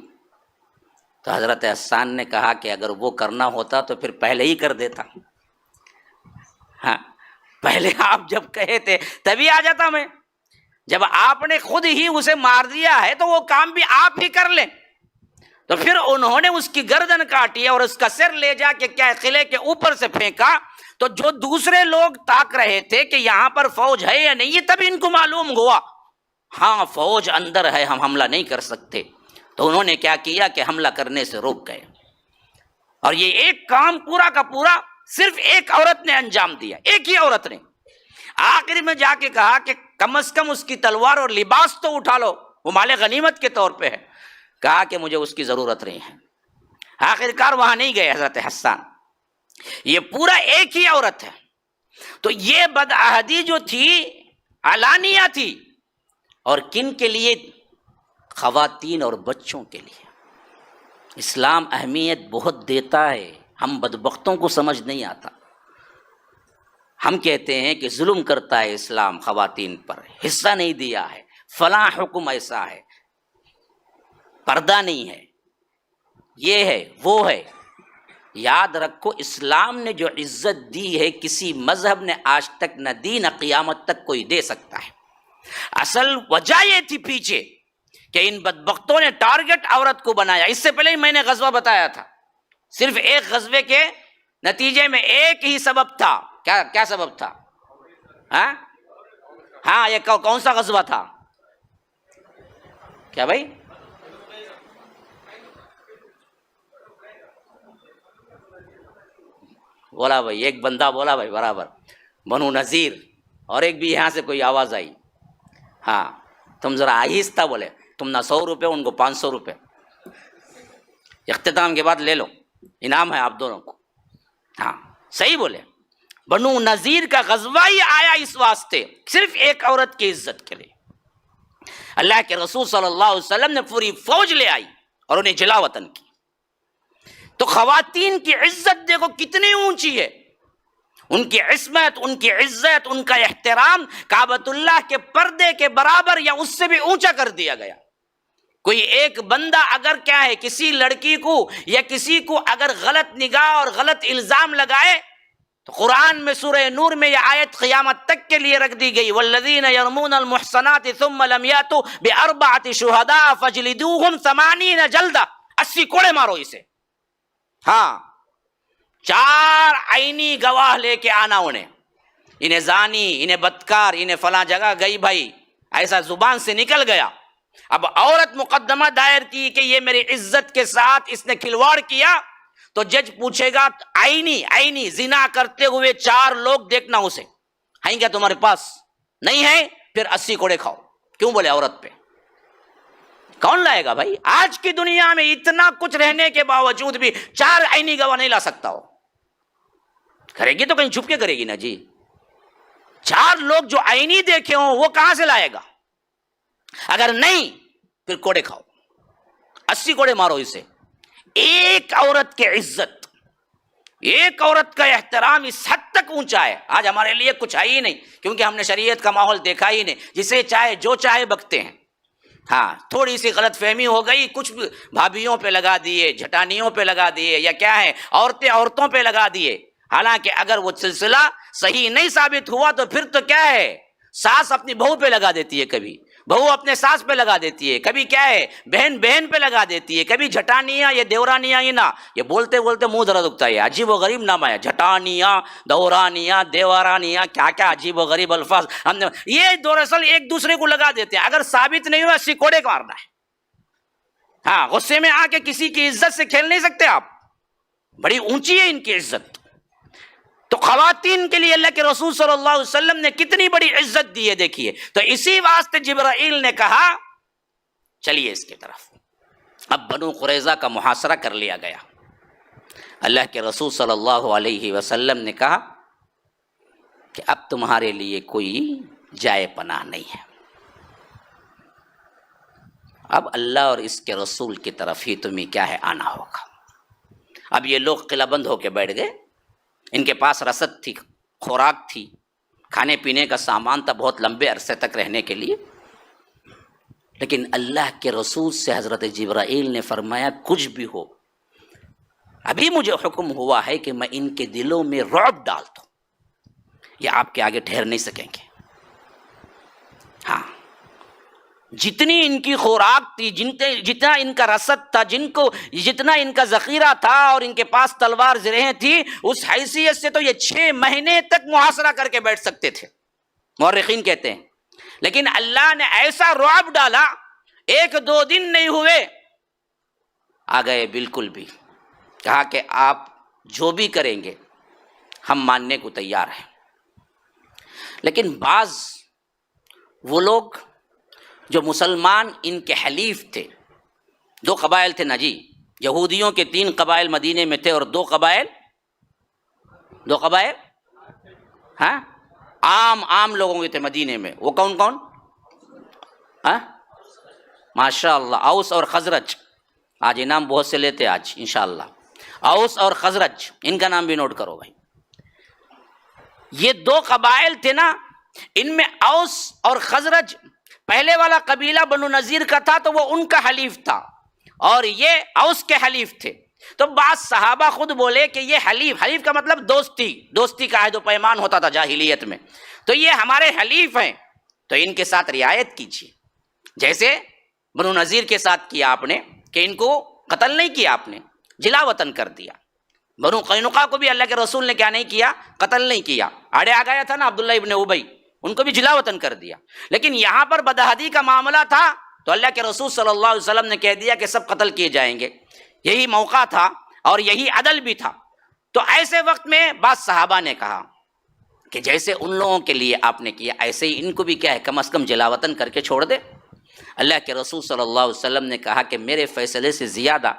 تو حضرت حسان نے کہا کہ اگر وہ کرنا ہوتا تو پھر پہلے ہی کر دیتا، ہاں پہلے آپ جب کہے تھے تبھی آ جاتا میں، جب آپ نے خود ہی اسے مار دیا ہے تو وہ کام بھی آپ ہی کر لیں۔ تو پھر انہوں نے اس کی گردن کاٹی اور اس کا سر لے جا کے کیا قلعے کے اوپر سے پھینکا، تو جو دوسرے لوگ تاک رہے تھے کہ یہاں پر فوج ہے یا نہیں، تب ان کو معلوم ہوا ہاں فوج اندر ہے، ہم حملہ نہیں کر سکتے۔ تو انہوں نے کیا کیا کہ حملہ کرنے سے روک گئے، اور یہ ایک کام پورا کا پورا صرف ایک عورت نے انجام دیا، ایک ہی عورت نے۔ آخر میں جا کے کہا کہ کم از کم اس کی تلوار اور لباس تو اٹھا لو، وہ مال غنیمت کے طور پہ ہے۔ کہا کہ مجھے اس کی ضرورت نہیں ہے، آخر کار وہاں نہیں گئے حضرت حسان، یہ پورا ایک ہی عورت ہے. تو یہ بدعہدی جو تھی علانیہ تھی، اور کن کے لیے؟ خواتین اور بچوں کے لیے. اسلام اہمیت بہت دیتا ہے، ہم بدبختوں کو سمجھ نہیں آتا. ہم کہتے ہیں کہ ظلم کرتا ہے اسلام خواتین پر، حصہ نہیں دیا ہے، فلاں حکم ایسا ہے، پردہ نہیں ہے، یہ ہے وہ ہے. یاد رکھو اسلام نے جو عزت دی ہے کسی مذہب نے آج تک نہ دی، نہ قیامت تک کوئی دے سکتا ہے. اصل وجہ یہ تھی پیچھے کہ ان بدبختوں نے ٹارگٹ عورت کو بنایا. اس سے پہلے ہی میں نے غزوہ بتایا تھا، صرف ایک غزوے کے نتیجے میں ایک ہی سبب تھا. کیا سبب تھا؟ ہاں یہ کون سا غزوہ تھا؟ کیا بھائی؟ بولا بھائی، ایک بندہ بولا بھائی برابر، بنو نذیر. اور ایک بھی یہاں سے کوئی آواز آئی. ہاں تم ذرا آہستہ بولے، تم نہ 100 روپے ان کو 500 روپے اختتام کے بعد لے لو، انعام ہے آپ دونوں کو. ہاں صحیح بولے. بنو نذیر کا غزوہ ہی آیا اس واسطے، صرف ایک عورت کی عزت کے لیے. اللہ کے رسول صلی اللہ علیہ وسلم نے پوری فوج لے آئی اور انہیں جلا وطن کی. تو خواتین کی عزت دیکھو کتنی اونچی ہے، ان کی عصمت، ان کی عزت، ان کا احترام کعبۃ اللہ کے پردے کے برابر یا اس سے بھی اونچا کر دیا گیا. کوئی ایک بندہ اگر کیا ہے کسی لڑکی کو یا کسی کو اگر غلط نگاہ اور غلط الزام لگائے تو قرآن میں سورہ نور میں یہ آیت قیامت تک کے لیے رکھ دی گئی، والذین یرمون المحصنات ثم لم یاتوا باربعۃ شہداء فاجلدوہم 80 جلدہ، 80 کوڑے مارو اسے. ہاں 4 عینی گواہ لے کے آنا انہیں زانی، انہیں بدکار، انہیں فلاں جگہ گئی بھائی، ایسا زبان سے نکل گیا. اب عورت مقدمہ دائر کی کہ یہ میری عزت کے ساتھ اس نے کھلواڑ کیا، تو جج پوچھے گا عینی زنا کرتے ہوئے 4 لوگ دیکھنا اسے، ہیں کیا تمہارے پاس؟ نہیں ہے، پھر 80 کوڑے کھاؤ. کیوں بولے عورت پہ؟ کون لائے گا بھائی؟ آج کی دنیا میں اتنا کچھ رہنے کے باوجود بھی 4 عینی گواہ نہیں لا سکتا ہو. کرے گی تو کہیں چھپ کے کرے گی نا جی. 4 لوگ جو عینی دیکھے ہوں وہ کہاں سے لائے گا؟ اگر نہیں پھر کوڑے کھاؤ، 80 کوڑے مارو اسے. ایک عورت کی عزت، ایک عورت کا احترام اس حد تک اونچا ہے. آج ہمارے لیے کچھ ہے ہی نہیں، کیونکہ ہم نے شریعت کا ماحول دیکھا ہی نہیں. جسے چاہے جو چاہے بکتے ہیں. ہاں تھوڑی سی غلط فہمی ہو گئی، کچھ بھابھیوں پہ لگا دیے، جھٹانیوں پہ لگا دیے، یا کیا ہے عورتوں پہ لگا دیے. حالانکہ اگر وہ سلسلہ صحیح نہیں ثابت ہوا تو پھر تو کیا ہے، ساس اپنی بہو پہ لگا دیتی ہے، کبھی بہو اپنے ساس پہ لگا دیتی ہے، کبھی کیا ہے بہن پہ لگا دیتی ہے، کبھی جھٹانیاں یہ دیورانیاں ہی نا، یہ بولتے بولتے منہ درد اگتا ہے. عجیب و غریب نام ہے، جھٹانیاں، دورانیاں، دیورانیاں، کیا کیا عجیب و غریب الفاظ ہم نے یہ دراصل ایک دوسرے کو لگا دیتے ہیں. اگر ثابت نہیں ہوا 80 کوڑے کا مارنا ہے. ہاں غصے میں آ کے کسی کی عزت سے کھیل نہیں سکتے آپ، بڑی اونچی ہے ان کی عزت. تو خواتین کے لیے اللہ کے رسول صلی اللہ علیہ وسلم نے کتنی بڑی عزت دی ہے دیکھیے. تو اسی واسطے جبرائیل نے کہا چلیے اس کی طرف. اب بنو قریظہ کا محاصرہ کر لیا گیا. اللہ کے رسول صلی اللہ علیہ وسلم نے کہا کہ اب تمہارے لیے کوئی جائے پناہ نہیں ہے، اب اللہ اور اس کے رسول کی طرف ہی تمہیں کیا ہے آنا ہوگا. اب یہ لوگ قلعہ بند ہو کے بیٹھ گئے. ان کے پاس رسد تھی، خوراک تھی، کھانے پینے کا سامان تھا بہت لمبے عرصے تک رہنے کے لیے. لیکن اللہ کے رسول سے حضرت جبرائیل نے فرمایا کچھ بھی ہو، ابھی مجھے حکم ہوا ہے کہ میں ان کے دلوں میں رعب ڈال دوں، یہ آپ کے آگے ٹھہر نہیں سکیں گے. ہاں جتنی ان کی خوراک تھی، جتنا ان کا رسد تھا، جتنا ان کا ذخیرہ تھا اور ان کے پاس تلوار زرہیں تھی، اس حیثیت سے تو یہ 6 مہینے تک محاصرہ کر کے بیٹھ سکتے تھے، مورخین کہتے ہیں. لیکن اللہ نے ایسا رعب ڈالا، 1-2 دن نہیں ہوئے آ گئے بالکل بھی. کہا کہ آپ جو بھی کریں گے ہم ماننے کو تیار ہیں. لیکن بعض وہ لوگ جو مسلمان ان کے حلیف تھے، 2 قبائل تھے نا جی، یہودیوں کے 3 قبائل مدینے میں تھے اور 2 قبائل ہاں عام لوگوں کے تھے مدینے میں. وہ کون کون؟ ہاں ماشاء اللہ، اوس اور خزرج. آج انعام بہت سے لیتے آج انشاءاللہ. اوس اور خزرج، ان کا نام بھی نوٹ کرو بھائی. یہ 2 قبائل تھے نا، ان میں اوس اور خزرج، پہلے والا قبیلہ بنو نذیر کا تھا تو وہ ان کا حلیف تھا اور یہ اوس کے حلیف تھے. تو بعض صحابہ خود بولے کہ یہ حلیف کا مطلب دوستی کا عہد و پیمان ہوتا تھا جاہلیت میں، تو یہ ہمارے حلیف ہیں تو ان کے ساتھ رعایت کیجیے. جیسے بنو نذیر کے ساتھ کیا آپ نے کہ ان کو قتل نہیں کیا، آپ نے جلا وطن کر دیا. بنو قینقاع کو بھی اللہ کے رسول نے کیا نہیں کیا؟ قتل نہیں کیا. آڑے آ گیا تھا نا عبداللہ ابن ابی، ان کو بھی جلا وطن کر دیا. لیکن یہاں پر بدہدی کا معاملہ تھا تو اللہ کے رسول صلی اللہ علیہ وسلم نے کہہ دیا کہ سب قتل کیے جائیں گے. یہی موقع تھا اور یہی عدل بھی تھا. تو ایسے وقت میں بعض صحابہ نے کہا کہ جیسے ان لوگوں کے لیے آپ نے کیا ایسے ہی ان کو بھی کیا ہے کم از کم جلا وطن کر کے چھوڑ دے. اللہ کے رسول صلی اللہ علیہ وسلم نے کہا کہ میرے فیصلے سے زیادہ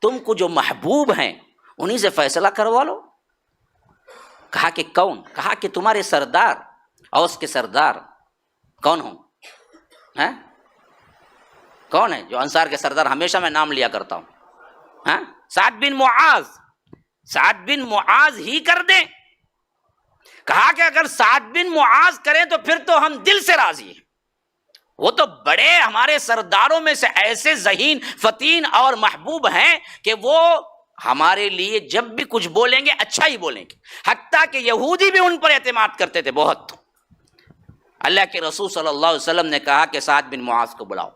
تم کو جو محبوب ہیں انہی سے فیصلہ کروا لو. کہا کہ کون؟ کہا کہ تمہارے سردار، اوس کے سردار کون ہوں؟ کون ہے جو انصار کے سردار؟ ہمیشہ میں نام لیا کرتا ہوں. سعد بن معاذ ہی کر دیں. کہا کہ اگر سعد بن معاذ کریں تو پھر تو ہم دل سے راضی ہیں. وہ تو بڑے ہمارے سرداروں میں سے ایسے ذہین، فتین اور محبوب ہیں کہ وہ ہمارے لیے جب بھی کچھ بولیں گے اچھا ہی بولیں گے. حتیٰ کہ یہودی بھی ان پر اعتماد کرتے تھے بہت. اللہ کے رسول صلی اللہ علیہ وسلم نے کہا کہ سعد بن معاذ کو بلاؤ.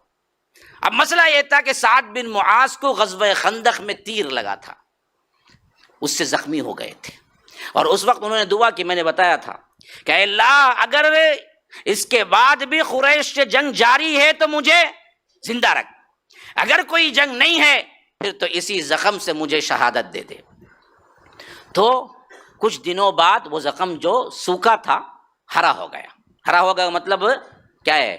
اب مسئلہ یہ تھا کہ سعد بن معاذ کو غزوہ خندق میں تیر لگا تھا، اس سے زخمی ہو گئے تھے. اور اس وقت انہوں نے دعا کی، میں نے بتایا تھا کہ اے اللہ اگر اس کے بعد بھی قریش سے جنگ جاری ہے تو مجھے زندہ رکھ، اگر کوئی جنگ نہیں ہے پھر تو اسی زخم سے مجھے شہادت دے دے. تو کچھ دنوں بعد وہ زخم جو سوکھا تھا ہرا ہو گیا. ہرا ہو گیا مطلب کیا ہے؟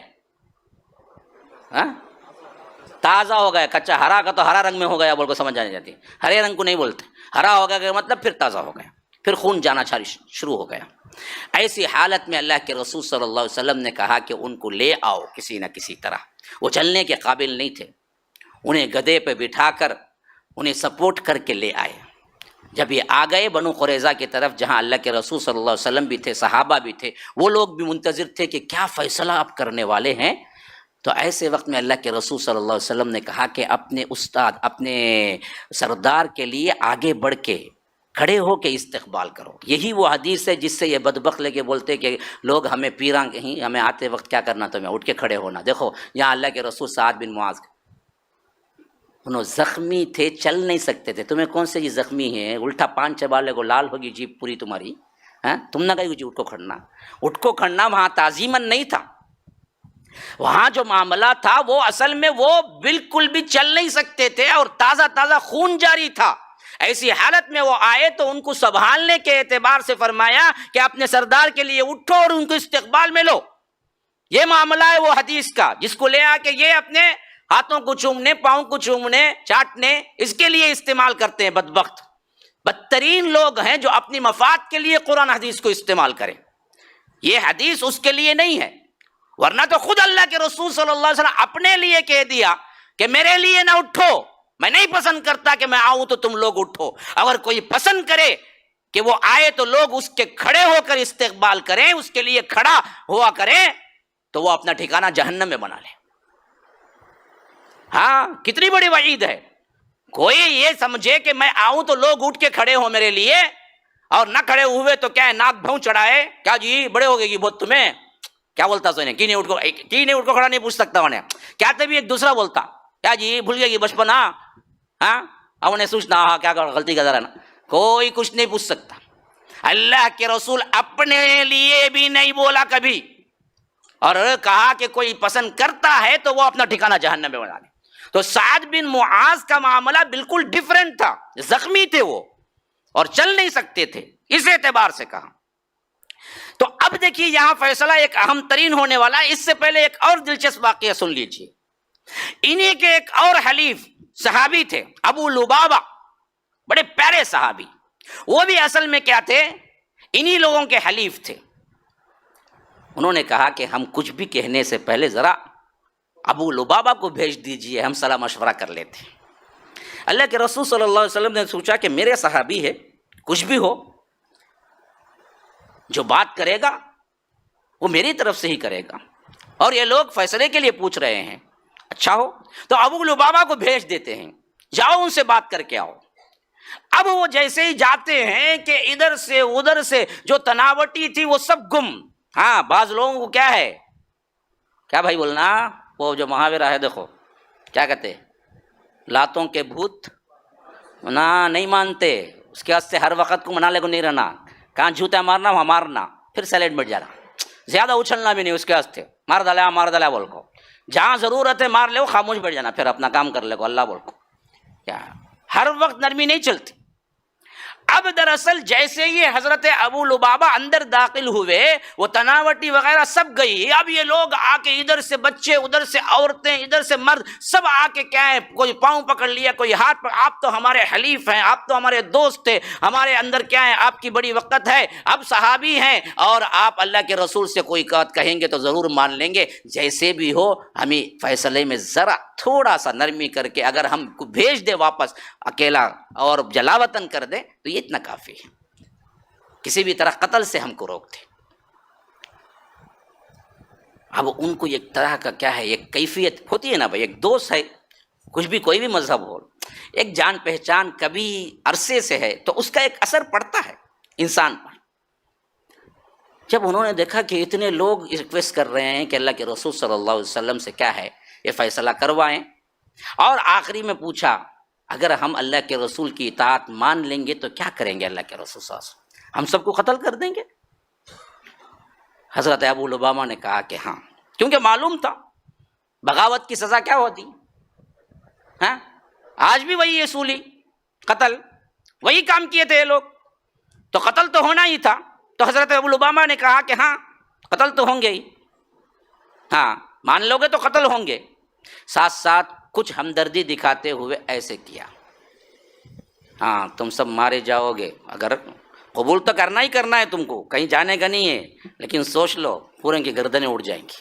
تازہ ہو گیا. کچا ہرا کا تو ہرا رنگ میں ہو گیا بول کو سمجھ آنے جاتی، ہرے رنگ کو نہیں بولتے. ہرا ہو گیا کہ مطلب پھر تازہ ہو گیا، پھر خون جانا شروع ہو گیا. ایسی حالت میں اللہ کے رسول صلی اللہ علیہ وسلم نے کہا کہ ان کو لے آؤ کسی نہ کسی طرح. وہ چلنے کے قابل نہیں تھے، انہیں گدھے پہ بٹھا کر انہیں سپورٹ کر کے لے آئے. جب یہ آ گئے بنو قریظہ کی طرف جہاں اللہ کے رسول صلی اللہ علیہ وسلم بھی تھے، صحابہ بھی تھے، وہ لوگ بھی منتظر تھے کہ کیا فیصلہ آپ کرنے والے ہیں. تو ایسے وقت میں اللہ کے رسول صلی اللہ علیہ وسلم نے کہا کہ اپنے استاد، اپنے سردار کے لیے آگے بڑھ کے کھڑے ہو کے استقبال کرو. یہی وہ حدیث ہے جس سے یہ بدبخت لے کے بولتے کہ لوگ ہمیں پیراں کہیں ہمیں آتے وقت کیا کرنا تو میں اٹھ کے کھڑے ہونا. دیکھو یہاں اللہ کے رسول سعد بن معاذ انہوں زخمی تھے، چل نہیں سکتے تھے. تمہیں کون سے یہ زخمی ہیں؟ الٹا پان چبالے کو لال ہوگی جیب پوری تمہاری. تم نہ کہی جی اٹھ کو کھڑنا وہاں تعظیماً نہیں تھا. وہاں جو معاملہ تھا وہ اصل میں وہ بالکل بھی چل نہیں سکتے تھے اور تازہ خون جاری تھا. ایسی حالت میں وہ آئے تو ان کو سنبھالنے کے اعتبار سے فرمایا کہ اپنے سردار کے لیے اٹھو اور ان کو استقبال میں لو. یہ معاملہ ہے وہ حدیث کا جس کو لے آ کے یہ اپنے ہاتھوں کو چومنے، پاؤں کو چومنے، چاٹنے اس کے لیے استعمال کرتے ہیں. بدترین لوگ ہیں جو اپنی مفاد کے لیے قرآن حدیث کو استعمال کریں. یہ حدیث اس کے لیے نہیں ہے، ورنہ تو خود اللہ کے رسول صلی اللہ علیہ وسلم اپنے لیے کہہ دیا کہ میرے لیے نہ اٹھو، میں نہیں پسند کرتا کہ میں آؤں تو تم لوگ اٹھو. اگر کوئی پسند کرے کہ وہ آئے تو لوگ اس کے کھڑے ہو کر استقبال کریں، اس کے لیے کھڑا ہوا کریں، تو وہ اپنا ٹھکانہ جہنم میں بنا لے. کتنی بڑی وعید ہے. کوئی یہ سمجھے کہ میں آؤں تو لوگ اٹھ کے کھڑے ہوں میرے لیے، اور نہ کھڑے ہوئے تو کیا ہے ناک بھوں چڑھائے، کیا جی بڑے ہو گئے گی بہت تمہیں، کیا بولتا سونے کی نہیں اٹھ کو کھڑا نہیں پوچھ سکتا انہیں. کیا تبھی ایک دوسرا بولتا کیا جی بھول گئے گی بچپنا، اب انہیں سوچنا کیا غلطی کا ذرا نا. کوئی کچھ نہیں پوچھ سکتا. اللہ کے رسول اپنے لیے بھی نہیں بولا کبھی، اور کہا کہ کوئی پسند کرتا ہے تو وہ اپنا ٹھکانہ جہنم میں بنا لے. تو سعد بن معاذ کا معاملہ بالکل ڈیفرنٹ تھا. زخمی تھے وہ اور چل نہیں سکتے تھے، اس اعتبار سے کہا. تو اب دیکھیے یہاں فیصلہ ایک اہم ترین ہونے والا ہے. اس سے پہلے ایک اور دلچسپ واقعہ سن لیجیے. انہی کے ایک اور حلیف صحابی تھے ابو لبابہ، بڑے پیارے صحابی، وہ بھی اصل میں کیا تھے؟ انہی لوگوں کے حلیف تھے۔ انہوں نے کہا کہ ہم کچھ بھی کہنے سے پہلے ذرا ابو لبابہ کو بھیج دیجئے، ہم صلاح مشورہ کر لیتے ہیں۔ اللہ کے رسول صلی اللہ علیہ وسلم نے سوچا کہ میرے صحابی ہے، کچھ بھی ہو، جو بات کرے گا وہ میری طرف سے ہی کرے گا، اور یہ لوگ فیصلے کے لیے پوچھ رہے ہیں، اچھا ہو تو ابو لبابہ کو بھیج دیتے ہیں، جاؤ ان سے بات کر کے آؤ۔ اب وہ جیسے ہی جاتے ہیں کہ ادھر سے ادھر سے جو تناوٹی تھی وہ سب گم۔ ہاں، بعض لوگوں کو کیا ہے، کیا بھائی بولنا، وہ جو محاورہ ہے دیکھو، کیا کہتے، لاتوں کے بھوت نہ نہیں مانتے، اس کے واسطے ہر وقت کو منانے کو نہیں رہنا، کہاں جھوٹا مارنا وہاں مارنا، پھر سیلیڈ مٹ جانا، زیادہ اچھلنا بھی نہیں اس کے واسطے، مار ڈالا بول کو، جہاں ضرورت ہے مار لے، خاموش بیٹھ جانا، پھر اپنا کام کر لے کو اللہ بول کو، کیا ہر وقت نرمی نہیں چلتی۔ اب دراصل جیسے یہ حضرت ابو لبابہ اندر داخل ہوئے، وہ تناوٹی وغیرہ سب گئی، اب یہ لوگ آ کے ادھر سے بچے، ادھر سے عورتیں، ادھر سے مرد، سب آ کے کیا ہے، کوئی پاؤں پکڑ لیا، کوئی ہاتھ پکڑ، آپ تو ہمارے حلیف ہیں، آپ تو ہمارے دوست تھے، ہمارے اندر کیا ہے، آپ کی بڑی وقت ہے، اب صحابی ہیں اور آپ اللہ کے رسول سے کوئی بات کہیں گے تو ضرور مان لیں گے، جیسے بھی ہو ہمیں فیصلے میں ذرا تھوڑا سا نرمی کر کے اگر ہم کو بھیج دے واپس اکیلا اور جلاوطن کر دے تو یہ اتنا کافی ہے، کسی بھی طرح قتل سے ہم کو روک دے۔ اب ان کو ایک طرح کا کیا ہے، ایک کیفیت ہوتی ہے نا بھائی، ایک دوست ہے، کچھ بھی کوئی بھی مذہب ہو، ایک جان پہچان کبھی عرصے سے ہے تو اس کا ایک اثر پڑتا ہے انسان پر۔ جب انہوں نے دیکھا کہ اتنے لوگ ریکویسٹ کر رہے ہیں کہ اللہ کے رسول صلی اللہ علیہ وسلم سے کیا ہے، یہ فیصلہ کروائیں، اور آخری میں پوچھا اگر ہم اللہ کے رسول کی اطاعت مان لیں گے تو کیا کریں گے؟ اللہ کے رسول صلی اللہ علیہ وسلم ہم سب کو قتل کر دیں گے؟ حضرت ابو لبابہ نے کہا کہ ہاں، کیونکہ معلوم تھا بغاوت کی سزا کیا ہوتی، ہاں آج بھی وہی اصولی قتل، وہی کام کیے تھے یہ لوگ، تو قتل تو ہونا ہی تھا۔ تو حضرت ابو لبابہ نے کہا کہ ہاں قتل تو ہوں گے ہی، ہاں مان لو گے تو قتل ہوں گے، ساتھ ساتھ کچھ ہمدردی دکھاتے ہوئے ایسے کیا، ہاں تم سب مارے جاؤ گے، اگر قبول تو کرنا ہی کرنا ہے تم کو، کہیں جانے کا نہیں ہے، لیکن سوچ لو پورے کی گردنیں اڑ جائیں گی۔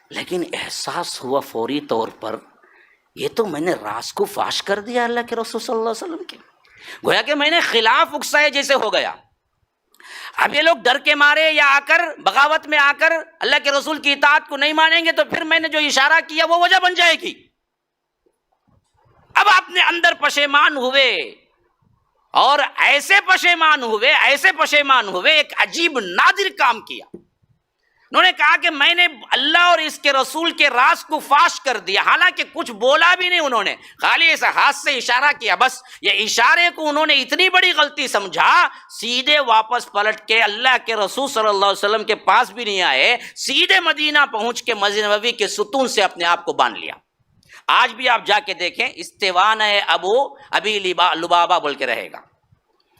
لیکن احساس ہوا فوری طور پر یہ تو میں نے راز کو فاش کر دیا اللہ کے رسول صلی اللہ علیہ وسلم کے، گویا کہ میں نے خلاف اکسائے جیسے ہو گیا۔ اب یہ لوگ ڈر کے مارے یا آ کر بغاوت میں آ کر اللہ کے رسول کی اطاعت کو نہیں مانیں گے تو پھر میں نے جو اشارہ کیا وہ وجہ بن جائے گی۔ اب اپنے اندر پشیمان ہوئے، اور ایسے پشیمان ہوئے ایک عجیب نادر کام کیا۔ انہوں نے کہا کہ میں نے اللہ اور اس کے رسول کے راز کو فاش کر دیا، حالانکہ کچھ بولا بھی نہیں، انہوں نے خالی ایسا ہاتھ سے اشارہ کیا، بس یہ اشارے کو انہوں نے اتنی بڑی غلطی سمجھا، سیدھے واپس پلٹ کے اللہ کے رسول صلی اللہ علیہ وسلم کے پاس بھی نہیں آئے، سیدھے مدینہ پہنچ کے مسجد نبوی کے ستون سے اپنے آپ کو باندھ لیا۔ آج بھی آپ جا کے دیکھیں، استوان ابی لبابہ بول کے رہے گا،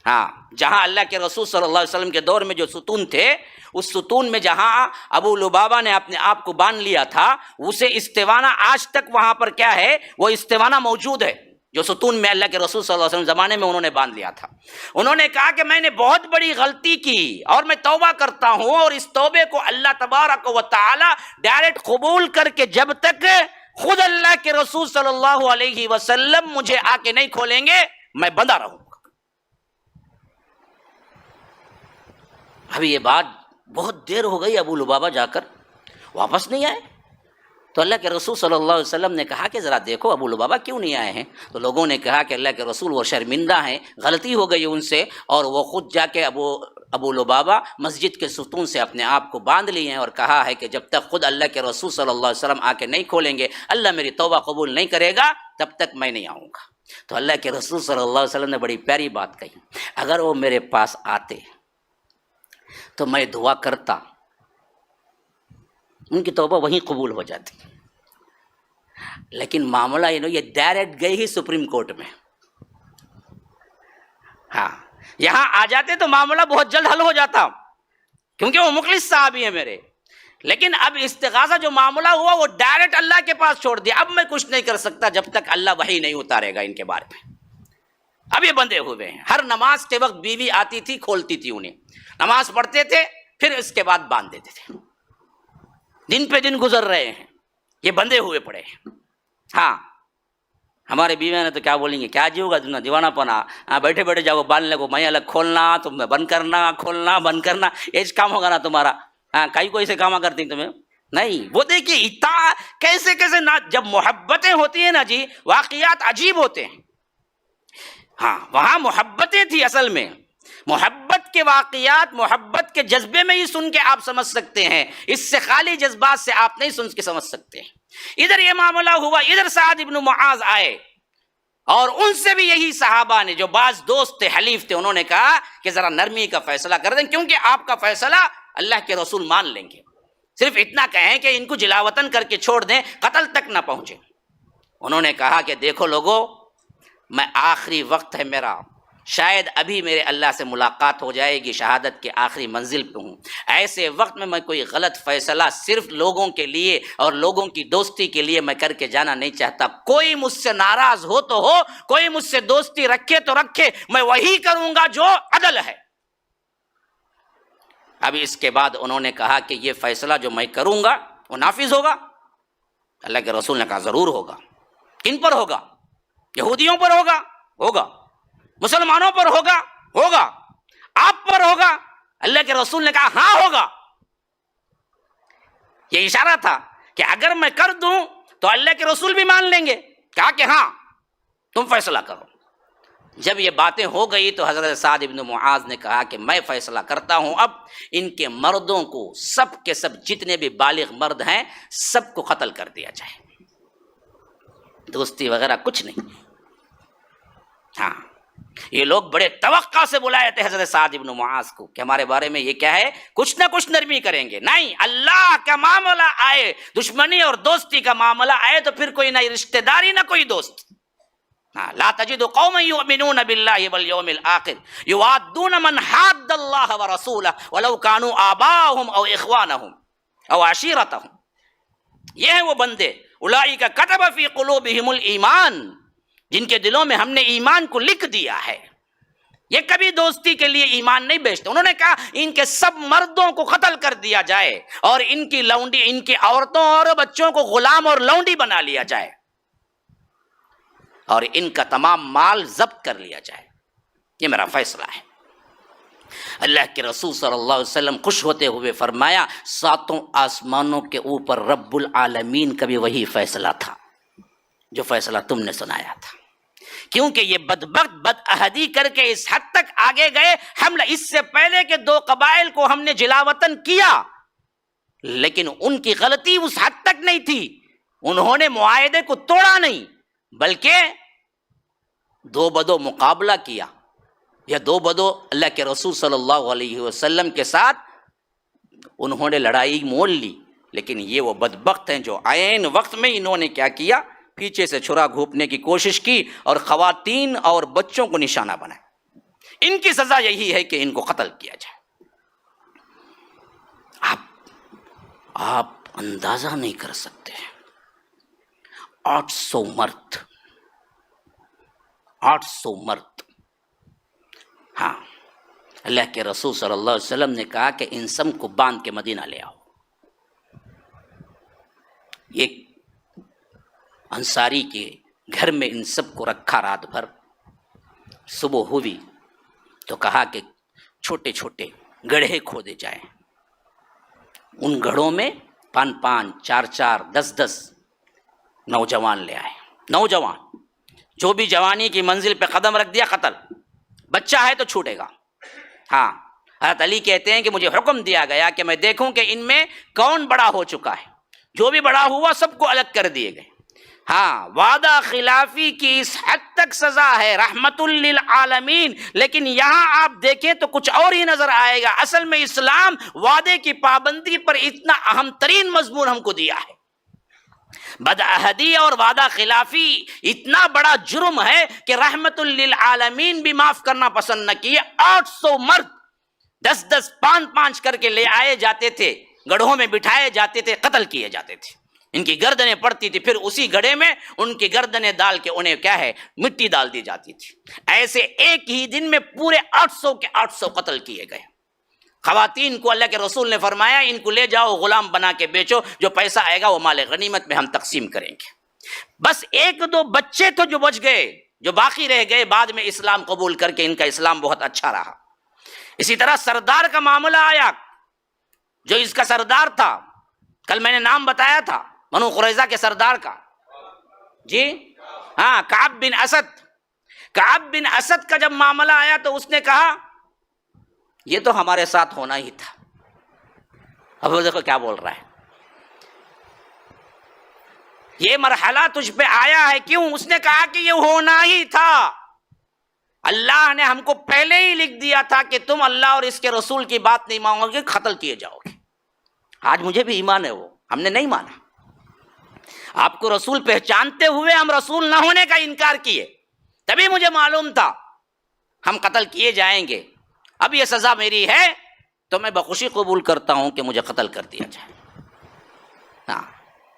ہاں جہاں اللہ کے رسول صلی اللہ علیہ وسلم کے دور میں جو ستون تھے، اس ستون میں جہاں ابو لبابہ نے اپنے آپ کو باندھ لیا تھا، اسے استوانہ آج تک وہاں پر کیا ہے، وہ استوانہ موجود ہے، جو ستون میں اللہ کے رسول صلی اللہ علیہ وسلم زمانے میں انہوں نے باندھ لیا تھا۔ انہوں نے کہا کہ میں نے بہت بڑی غلطی کی اور میں توبہ کرتا ہوں، اور اس توبے کو اللہ تبارک و تعالی ڈائریکٹ قبول کر کے جب تک خود اللہ کے رسول صلی اللہ علیہ وسلم مجھے آ کے نہیں کھولیں گے میں بندہ رہوں گا۔ ابھی یہ بات بہت دیر ہو گئی، ابو لبابہ جا کر واپس نہیں آئے، تو اللہ کے رسول صلی اللہ علیہ وسلم نے کہا کہ ذرا دیکھو ابو لبابہ کیوں نہیں آئے ہیں؟ تو لوگوں نے کہا کہ اللہ کے رسول وہ شرمندہ ہیں، غلطی ہو گئی ان سے، اور وہ خود جا کے ابو لبابہ مسجد کے ستون سے اپنے آپ کو باندھ لیے ہیں، اور کہا ہے کہ جب تک خود اللہ کے رسول صلی اللہ علیہ وسلم آ کے نہیں کھولیں گے، اللہ میری توبہ قبول نہیں کرے گا، تب تک میں نہیں آؤں گا۔ تو اللہ کے رسول صلی اللہ علیہ وسلم نے بڑی پیاری بات کہی، اگر وہ میرے پاس آتے تو میں دعا کرتا، ان کی توبہ وہیں قبول ہو جاتی، لیکن معاملہ یہ ڈائریکٹ گئی ہی سپریم کورٹ میں، ہاں یہاں آ جاتے تو معاملہ بہت جلد حل ہو جاتا، کیونکہ وہ مخلص صحابی ہیں میرے، لیکن اب استغاثہ جو معاملہ ہوا وہ ڈائریکٹ اللہ کے پاس چھوڑ دیا. اب میں کچھ نہیں کر سکتا جب تک اللہ وحی نہیں اتارے گا ان کے بارے میں. اب یہ بندھے ہوئے ہیں. ہر نماز کے وقت بیوی آتی تھی, کھولتی تھی انہیں, نماز پڑھتے تھے, پھر اس کے بعد باندھ دیتے تھے. دن پہ دن گزر رہے ہیں, یہ بندھے ہوئے پڑے ہیں. ہاں ہمارے بیوی نے تو کیا بولیں گے, کیا جی ہوگا تم نے دیوانہ پنا, بیٹھے بیٹھے جاؤ باندھنے کو, میں الگ کھولنا, تم بند کرنا, کھولنا بند کرنا, ایج کام ہوگا نا تمہارا. ہاں کئی کوئی سے کام کرتی تمہیں نہیں. وہ دیکھیے اتنا کیسے کیسے نہ, جب محبتیں ہوتی ہیں نا جی, واقعات عجیب ہوتے ہیں. ہاں وہاں محبتیں تھی اصل میں, محبت کے واقعات محبت کے جذبے میں ہی سن کے آپ سمجھ سکتے ہیں, اس سے خالی جذبات سے آپ نہیں سن کے سمجھ سکتے ہیں. ادھر یہ معاملہ ہوا, ادھر سعد ابن معاذ آئے اور ان سے بھی یہی صحابہ نے جو بعض دوست تھے, حلیف تھے, انہوں نے کہا کہ ذرا نرمی کا فیصلہ کر دیں, کیونکہ آپ کا فیصلہ اللہ کے رسول مان لیں گے. صرف اتنا کہیں کہ ان کو جلاوطن کر کے چھوڑ دیں, قتل تک نہ پہنچے. انہوں نے کہا کہ دیکھو لوگو, میں آخری وقت ہے میرا, شاید ابھی میرے اللہ سے ملاقات ہو جائے گی, شہادت کے آخری منزل پہ ہوں. ایسے وقت میں کوئی غلط فیصلہ صرف لوگوں کے لیے اور لوگوں کی دوستی کے لیے میں کر کے جانا نہیں چاہتا. کوئی مجھ سے ناراض ہو تو ہو, کوئی مجھ سے دوستی رکھے تو رکھے, میں وہی کروں گا جو عدل ہے. اب اس کے بعد انہوں نے کہا کہ یہ فیصلہ جو میں کروں گا وہ نافذ ہوگا. اللہ کے رسول نے کہا ضرور ہوگا. کن پر ہوگا؟ یہودیوں پر ہوگا, ہوگا. مسلمانوں پر ہوگا, ہوگا. آپ پر ہوگا؟ اللہ کے رسول نے کہا ہاں ہوگا. یہ اشارہ تھا کہ اگر میں کر دوں تو اللہ کے رسول بھی مان لیں گے. کہا کہ ہاں تم فیصلہ کرو. جب یہ باتیں ہو گئی تو حضرت سعد ابن معاذ نے کہا کہ میں فیصلہ کرتا ہوں, اب ان کے مردوں کو, سب کے سب جتنے بھی بالغ مرد ہیں سب کو قتل کر دیا جائے, دوستی وغیرہ کچھ نہیں. ہاں یہ لوگ بڑے توقع سے بلائے تھے حضرت سعد ابن معاذ کو کہ ہمارے بارے میں یہ کیا ہے, کچھ نہ کچھ نرمی کریں گے. نہیں, اللہ کا معاملہ آئے, دشمنی اور دوستی کا معاملہ آئے تو پھر کوئی نہ رشتہ داری نہ کوئی دوست. لا تجد قوما يؤمنون بالله واليوم الاخر يوادون من حاد الله ورسوله ولو كانوا آباءهم او اخوانهم او عشيرتهم. یہ ہیں وہ بندے, اولئک كتب في قلوبهم الايمان, جن کے دلوں میں ہم نے ایمان کو لکھ دیا ہے. یہ کبھی دوستی کے لیے ایمان نہیں بیچتے. انہوں نے کہا ان کے سب مردوں کو قتل کر دیا جائے اور ان کی لونڈی, ان کی عورتوں اور بچوں کو غلام اور لونڈی بنا لیا جائے اور ان کا تمام مال ضبط کر لیا جائے. یہ میرا فیصلہ ہے. اللہ کے رسول صلی اللہ علیہ وسلم خوش ہوتے ہوئے فرمایا, ساتوں آسمانوں کے اوپر رب العالمین کا بھی وہی فیصلہ تھا جو فیصلہ تم نے سنایا تھا. کیونکہ یہ بدبخت بدعہدی کر کے اس حد تک آگے گئے. ہم اس سے پہلے کے 2 قبائل کو ہم نے جلاوطن کیا, لیکن ان کی غلطی اس حد تک نہیں تھی, انہوں نے معاہدے کو توڑا نہیں, بلکہ 2 بدو مقابلہ کیا, یا 2 بدو اللہ کے رسول صلی اللہ علیہ وسلم کے ساتھ انہوں نے لڑائی مول لی. لیکن یہ وہ بدبخت ہیں جو عین وقت میں انہوں نے کیا کیا, پیچھے سے چھرا گھونپنے کی کوشش کی اور خواتین اور بچوں کو نشانہ بنائے. ان کی سزا یہی ہے کہ ان کو قتل کیا جائے. آپ اندازہ نہیں کر سکتے, 800 مرد, 800 مرد. ہاں اللہ کے رسول صلی اللہ علیہ وسلم نے کہا کہ ان سب کو باندھ کے مدینہ لے آؤ. ایک انصاری کے گھر میں ان سب کو رکھا رات بھر. صبح ہوئی تو کہا کہ چھوٹے چھوٹے گڑھے کھودے جائیں. ان گڑھوں میں 5-5, 4-4, 10-10 نوجوان لے آئے. نوجوان جو بھی جوانی کی منزل پہ قدم رکھ دیا قتل, بچہ ہے تو چھوٹے گا. ہاں حضرت علی کہتے ہیں کہ مجھے حکم دیا گیا کہ میں دیکھوں کہ ان میں کون بڑا ہو چکا ہے. جو بھی بڑا ہوا سب کو الگ کر دیے گئے. ہاں وعدہ خلافی کی اس حد تک سزا ہے رحمت للعالمین, لیکن یہاں آپ دیکھیں تو کچھ اور ہی نظر آئے گا. اصل میں اسلام وعدے کی پابندی پر اتنا اہم ترین مضمون ہم کو دیا ہے. بدعہدی اور وعدہ خلافی اتنا بڑا جرم ہے کہ رحمت للعالمین بھی معاف کرنا پسند نہ کیے. 800 مرد 10-10, 5-5 کر کے لے آئے جاتے تھے. گڑھوں میں بٹھائے جاتے تھے، قتل کیے جاتے تھے، ان کی گردنیں پڑتی تھی، پھر اسی گڑھے میں ان کی گردنیں ڈال کے انہیں کیا ہے مٹی ڈال دی جاتی تھی۔ ایسے ایک ہی دن میں پورے 800 کے 800 قتل کیے گئے۔ خواتین کو اللہ کے رسول نے فرمایا ان کو لے جاؤ غلام بنا کے بیچو، جو پیسہ آئے گا وہ مال غنیمت میں ہم تقسیم کریں گے۔ بس ایک دو بچے تو جو بچ گئے، جو باقی رہ گئے، بعد میں اسلام قبول کر کے ان کا اسلام بہت اچھا رہا۔ اسی طرح سردار کا معاملہ آیا، جو اس کا سردار تھا، کل میں نے نام بتایا تھا بنو قریظہ کے سردار کا، جی ہاں، کعب بن اسد۔ کعب بن اسد کا جب معاملہ آیا تو اس نے کہا یہ تو ہمارے ساتھ ہونا ہی تھا۔ اب وہ دیکھو کیا بول رہا ہے، یہ مرحلہ تجھ پہ آیا ہے کیوں؟ اس نے کہا کہ یہ ہونا ہی تھا، اللہ نے ہم کو پہلے ہی لکھ دیا تھا کہ تم اللہ اور اس کے رسول کی بات نہیں مانو گے، قتل کیے جاؤ گے۔ آج مجھے بھی ایمان ہے، وہ ہم نے نہیں مانا، آپ کو رسول پہچانتے ہوئے ہم رسول نہ ہونے کا انکار کیے، تبھی مجھے معلوم تھا ہم قتل کیے جائیں گے۔ اب یہ سزا میری ہے تو میں بخوشی قبول کرتا ہوں کہ مجھے قتل کر دیا جائے۔ ہاں،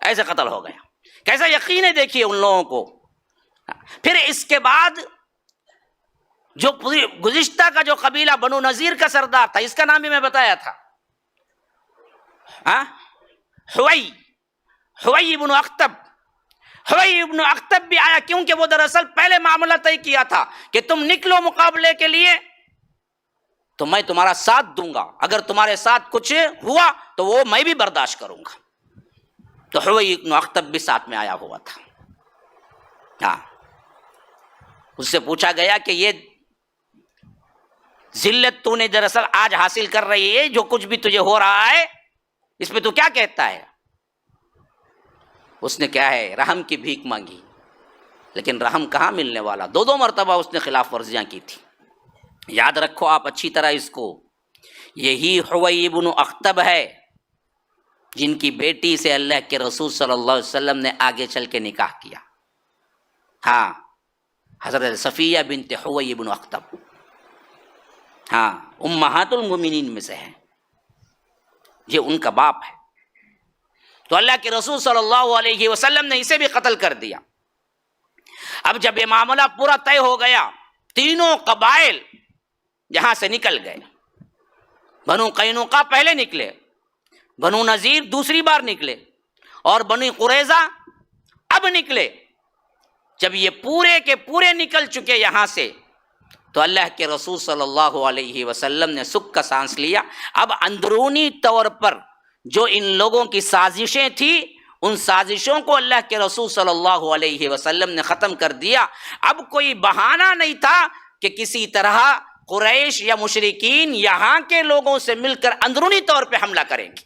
ایسے قتل ہو گیا، کیسا یقین ہے دیکھیے ان لوگوں کو۔ پھر اس کے بعد جو گزشتہ کا جو قبیلہ بنو نذیر کا سردار تھا، اس کا نام بھی میں بتایا تھا، حوی بن اخطب۔ حوی بن اخطب بھی آیا، کیونکہ وہ دراصل پہلے معاملہ طے کیا تھا کہ تم نکلو مقابلے کے لیے تو میں تمہارا ساتھ دوں گا، اگر تمہارے ساتھ کچھ ہوا تو وہ میں بھی برداشت کروں گا۔ تو حوی بن اخطب بھی ساتھ میں آیا ہوا تھا۔ ہاں، اس سے پوچھا گیا کہ یہ ذلت تو نے دراصل آج حاصل کر رہی ہے، جو کچھ بھی تجھے ہو رہا ہے اس پہ تو کیا کہتا ہے؟ اس نے کیا ہے رحم کی بھیک مانگی، لیکن رحم کہاں ملنے والا، دو مرتبہ اس نے خلاف ورزیاں کی تھی۔ یاد رکھو آپ اچھی طرح اس کو، یہی حوی بن اخطب ہے جن کی بیٹی سے اللہ کے رسول صلی اللہ علیہ وسلم نے آگے چل کے نکاح کیا۔ ہاں، حضرت صفیہ بنت حوی بن اخطب، ہاں، امہات المومنین میں سے ہے، یہ ان کا باپ ہے۔ تو اللہ کے رسول صلی اللہ علیہ وسلم نے اسے بھی قتل کر دیا۔ اب جب یہ معاملہ پورا طے ہو گیا، تینوں قبائل یہاں سے نکل گئے۔ بنو قینوقا پہلے نکلے، بنو نذیر دوسری بار نکلے، اور بنو قریظہ اب نکلے۔ جب یہ پورے کے پورے نکل چکے یہاں سے، تو اللہ کے رسول صلی اللہ علیہ وسلم نے سکھ کا سانس لیا۔ اب اندرونی طور پر جو ان لوگوں کی سازشیں تھیں، ان سازشوں کو اللہ کے رسول صلی اللہ علیہ وسلم نے ختم کر دیا۔ اب کوئی بہانہ نہیں تھا کہ کسی طرح قریش یا مشرکین یہاں کے لوگوں سے مل کر اندرونی طور پہ حملہ کریں گے۔